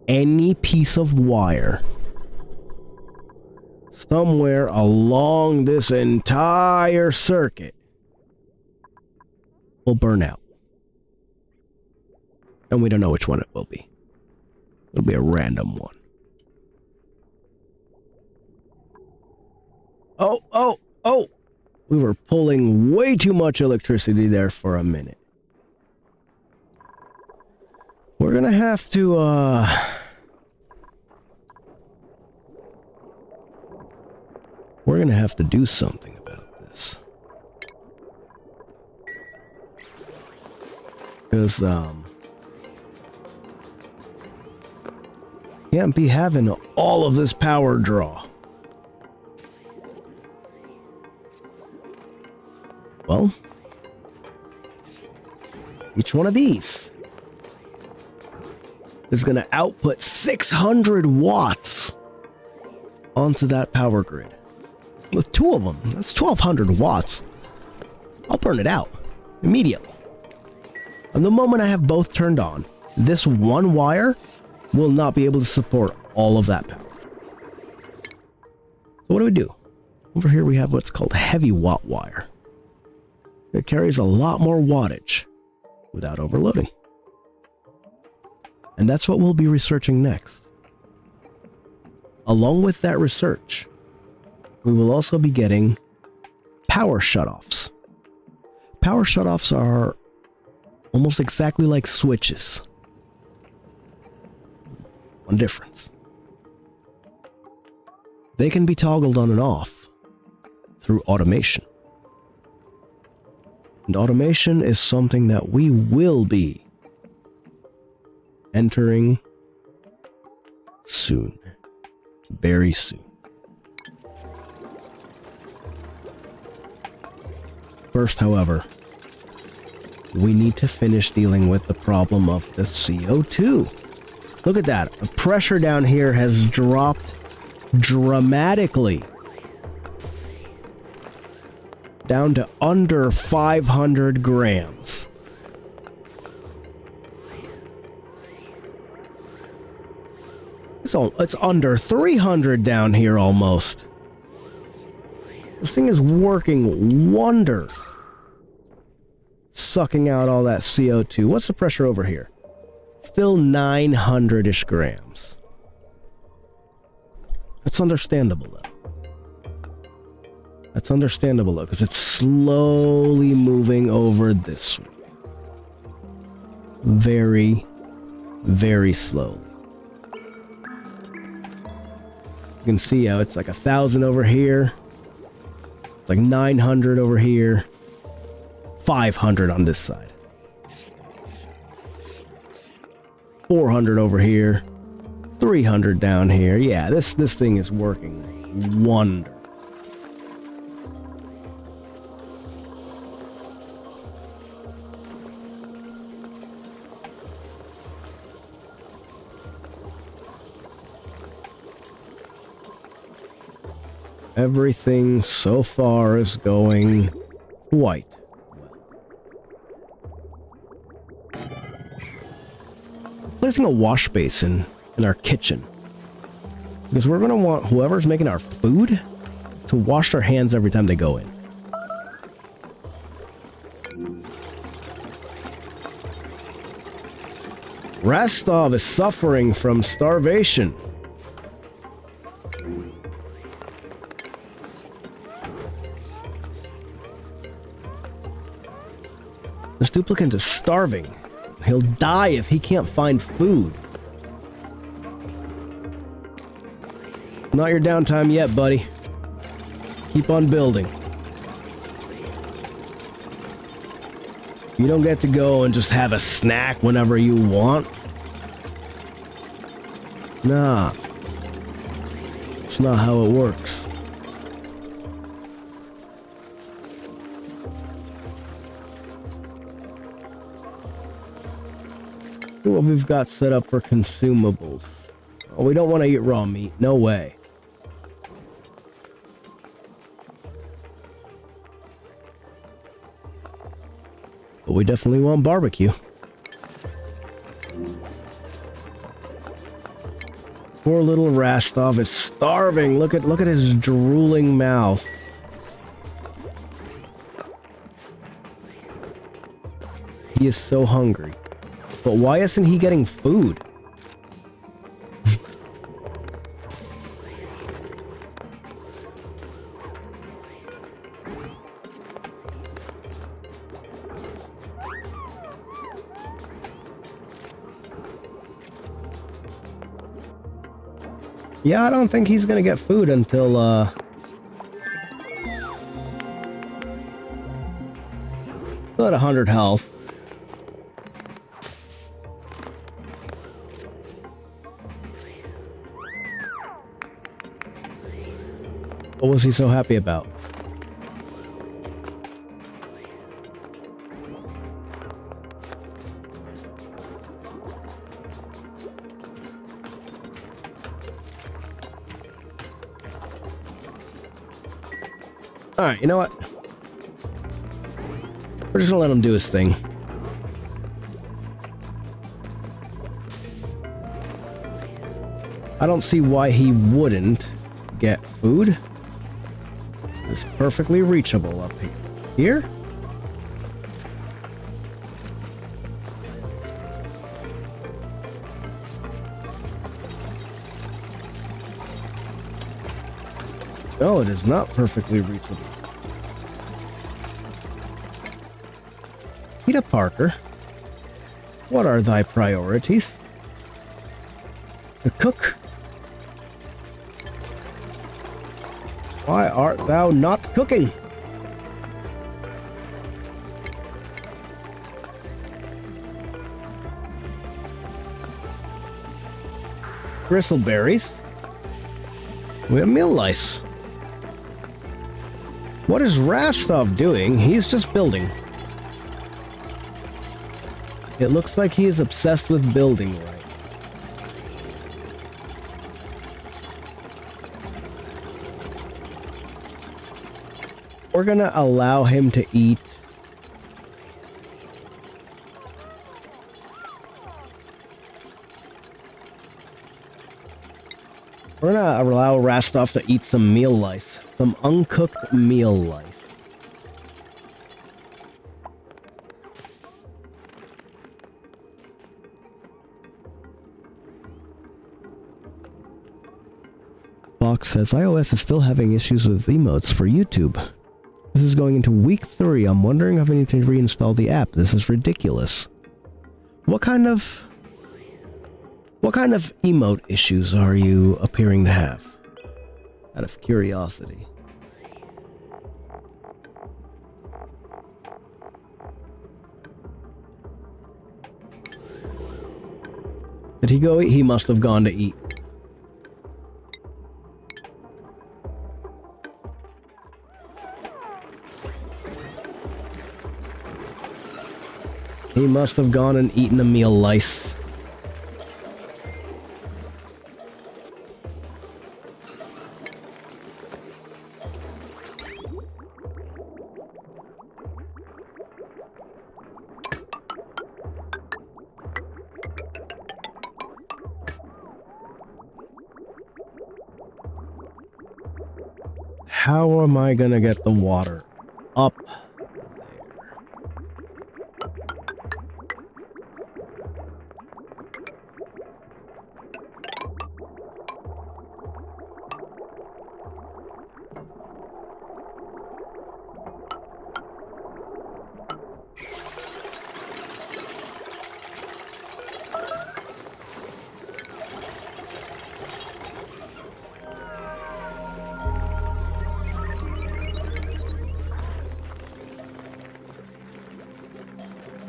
Speaker 1: any piece of wire somewhere along this entire circuit will burn out. And we don't know which one it will be. It'll be a random one. Oh! We were pulling way too much electricity there for a minute. We're gonna have to, we're gonna have to do something about this. Because, can't be having all of this power draw. Well, each one of these is going to output 600 watts onto that power grid. With two of them, that's 1,200 watts. I'll burn it out immediately. And the moment I have both turned on, this one wire will not be able to support all of that power. So what do? Over here we have what's called heavy watt wire. It carries a lot more wattage without overloading. And that's what we'll be researching next. Along with that research, we will also be getting power shutoffs. Power shutoffs are almost exactly like switches. One difference. They can be toggled on and off through automation. And automation is something that we will be entering soon. Very soon. First, however, we need to finish dealing with the problem of the CO2. Look at that. The pressure down here has dropped dramatically. Down to under 500 grams. It's under 300 down here almost. This thing is working wonders. Sucking out all that CO2. What's the pressure over here? Still 900-ish grams. That's understandable, though. That's understandable, though, because it's slowly moving over this way. Very, very slowly. You can see how it's like 1,000 over here. It's like 900 over here. 500 on this side. 400 over here. 300 down here. Yeah, this thing is working wonders. Everything so far is going quite well. Placing a wash basin in our kitchen, because we're going to want whoever's making our food to wash their hands every time they go in. Rastov is suffering from starvation. This duplicant is starving. He'll die if he can't find food. Not your downtime yet, buddy. Keep on building. You don't get to go and just have a snack whenever you want. Nah. It's not how it works. See what we've got set up for consumables. Oh, we don't want to eat raw meat. No way. But we definitely want barbecue. Poor little Rastov is starving. Look at his drooling mouth. He is so hungry. But why isn't he getting food? Yeah, I don't think he's gonna get food until, still at 100 health. What was he so happy about? Alright, you know what? We're just gonna let him do his thing. I don't see why he wouldn't get food. It's perfectly reachable up here. Here? No, it is not perfectly reachable. Peter Parker, what are thy priorities? The cook? Why art thou not cooking? Bristleberries? We have meal lice. What is Rastov doing? He's just building. It looks like he is obsessed with building, right? We're gonna allow him to eat. We're gonna allow Rastov to eat some meal lice. Some uncooked meal lice. Box says iOS is still having issues with emotes for YouTube. This is going into week 3. I'm wondering if I need to reinstall the app. This is ridiculous. What kind of emote issues are you appearing to have? Out of curiosity. Did he go eat? He must have gone to eat. He must have gone and eaten a meal lice. How am I gonna get the water up?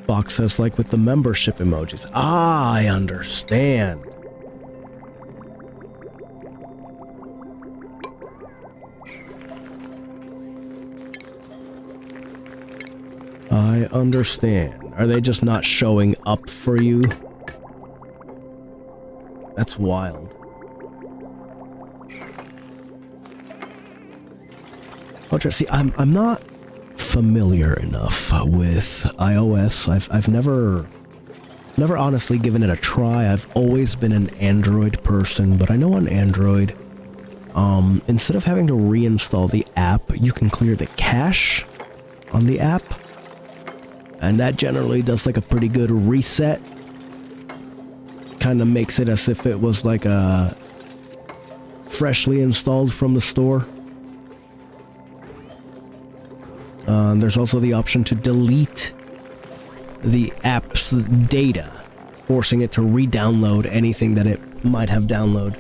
Speaker 1: Box says like with the membership emojis. Ah, I understand. I understand. Are they just not showing up for you? That's wild. See, I'm not familiar enough with iOS. I've never honestly given it a try. I've always been an Android person, but I know on Android, instead of having to reinstall the app, you can clear the cache on the app, and that generally does like a pretty good reset. Kind of makes it as if it was like a freshly installed from the store. There's also the option to delete the app's data, forcing it to re-download anything that it might have downloaded.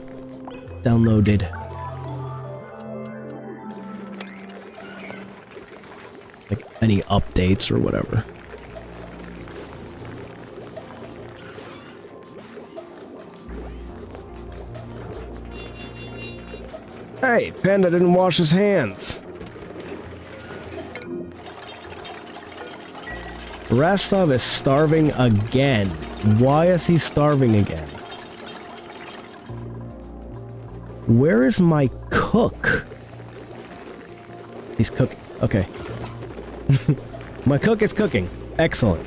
Speaker 1: Like any updates or whatever. Hey, Panda didn't wash his hands. Rastov is starving again. Why is he starving again? Where is my cook? He's cooking. Okay. My cook is cooking. Excellent.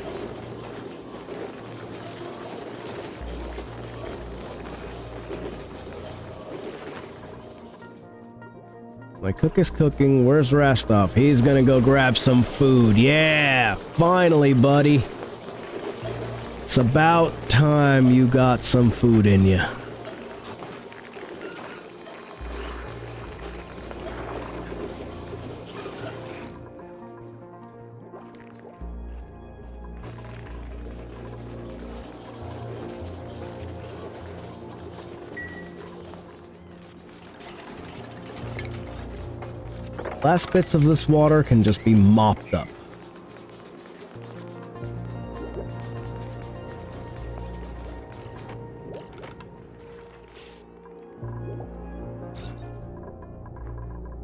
Speaker 1: My cook is cooking. Where's Rastov? He's gonna go grab some food. Yeah! Finally, buddy. It's about time you got some food in you. Last bits of this water can just be mopped up.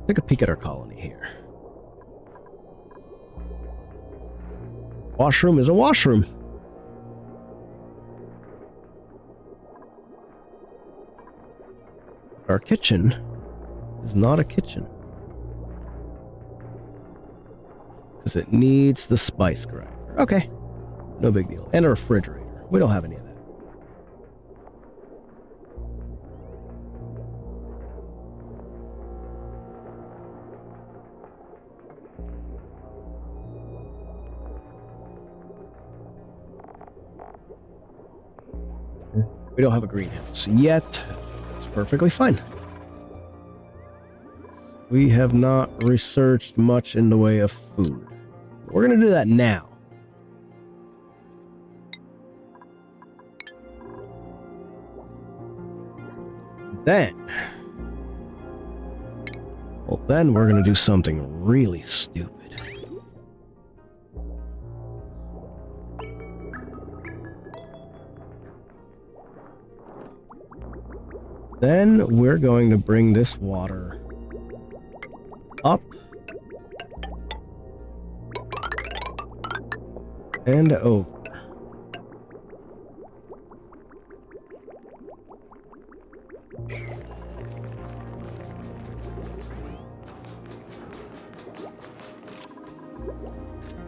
Speaker 1: Take a peek at our colony here. Washroom is a washroom. Our kitchen is not a kitchen. Because it needs the spice grinder. Okay. No big deal. And a refrigerator. We don't have any of that. We don't have a greenhouse yet. It's perfectly fine. We have not researched much in the way of food. We're going to do that now. Then we're going to do something really stupid. Then we're going to bring this water up and over.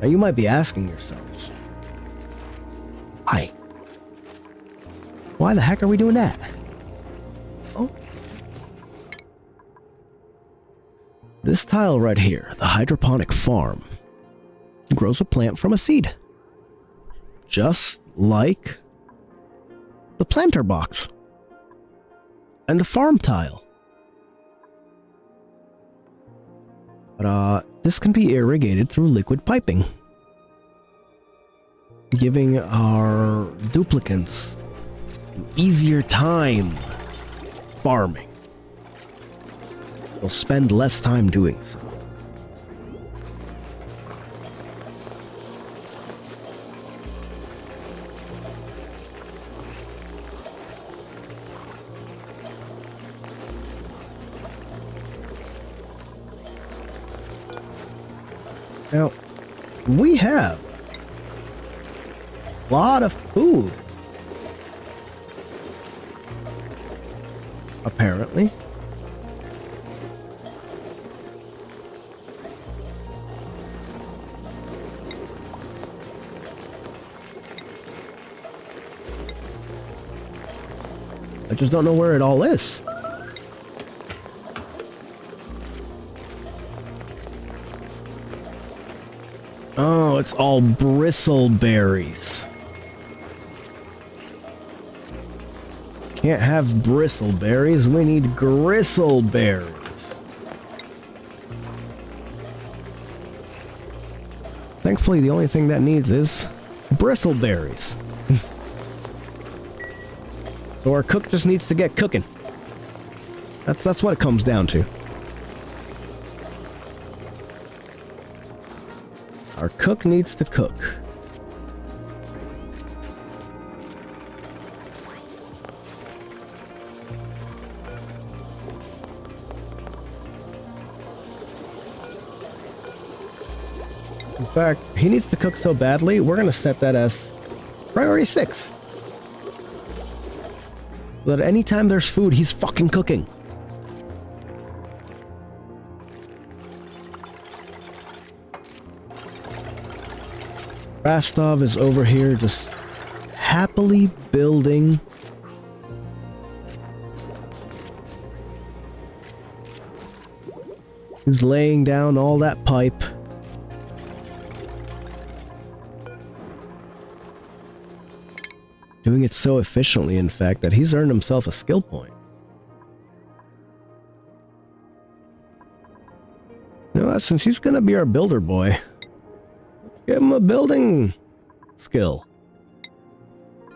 Speaker 1: Now you might be asking yourselves, why the heck are we doing that? Oh. This tile right here, the hydroponic farm, grows a plant from a seed. Just like the planter box and the farm tile. But this can be irrigated through liquid piping, giving our duplicants an easier time farming. They'll spend less time doing so. Now, we have a lot of food. apparently. I just don't know where it all is. Oh, it's all bristleberries. Can't have bristleberries, we need gristleberries. Thankfully, the only thing that needs is bristleberries. So our cook just needs to get cooking. That's what it comes down to. Our cook needs to cook. In fact, he needs to cook so badly, we're gonna set that as priority 6. So that anytime there's food, he's fucking cooking. Rastov is over here just happily building. He's laying down all that pipe. Doing it so efficiently, in fact, that he's earned himself a skill point. You know what? Since he's gonna be our builder boy, let's give him a building skill.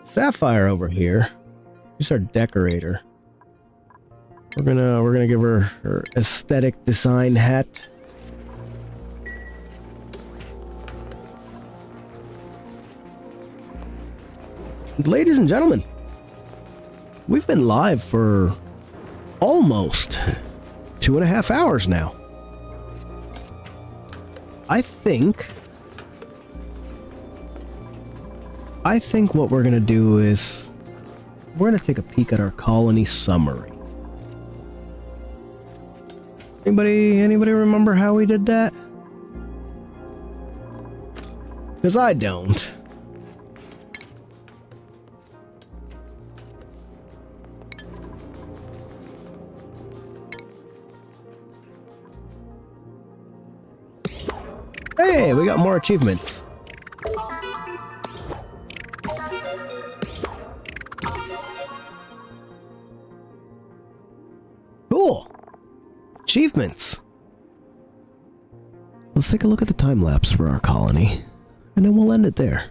Speaker 1: Sapphire over here. She's our decorator. We're gonna give her her aesthetic design hat. Ladies and gentlemen, we've been live for almost 2.5 hours now. I think what we're gonna do is we're gonna take a peek at our colony summary. Anybody remember how we did that? Because I don't. Hey, we got more achievements. Cool. Achievements. Let's take a look at the time lapse for our colony, and then we'll end it there.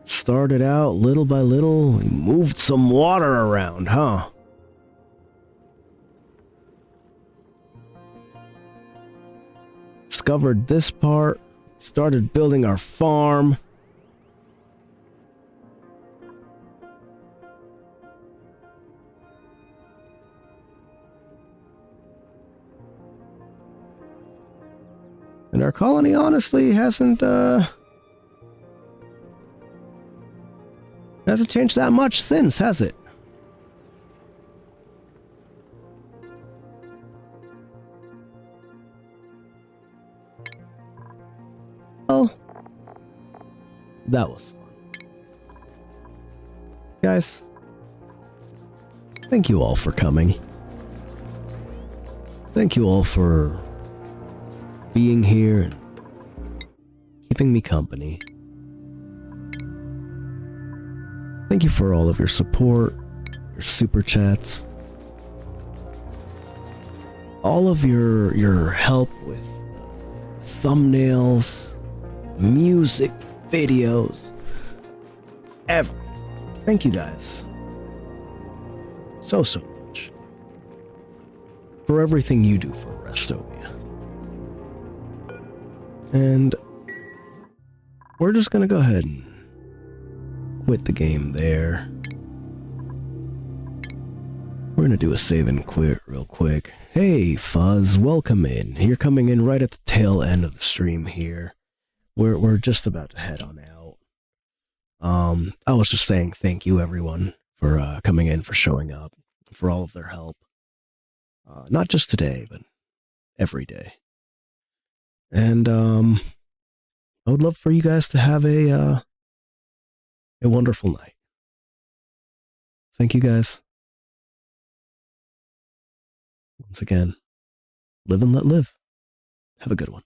Speaker 1: Started out little by little, we moved some water around, huh? Discovered this part, started building our farm. And our colony honestly hasn't changed that much since, has it? Oh, that was fun. Guys, thank you all for coming. Thank you all for being here and keeping me company. Thank you for all of your support, your super chats, all of your help with thumbnails, music, videos, everything. Thank you guys so much for everything you do for Rastovia. And we're just gonna go ahead and quit the game there. We're gonna do a save and quit real quick. Hey Fuzz, welcome in. You're coming in right at the tail end of the stream here. We're just about to head on out. I was just saying thank you, everyone, for coming in, for showing up, for all of their help. Not just today, but every day. And I would love for you guys to have a wonderful night. Thank you, guys. Once again, live and let live. Have a good one.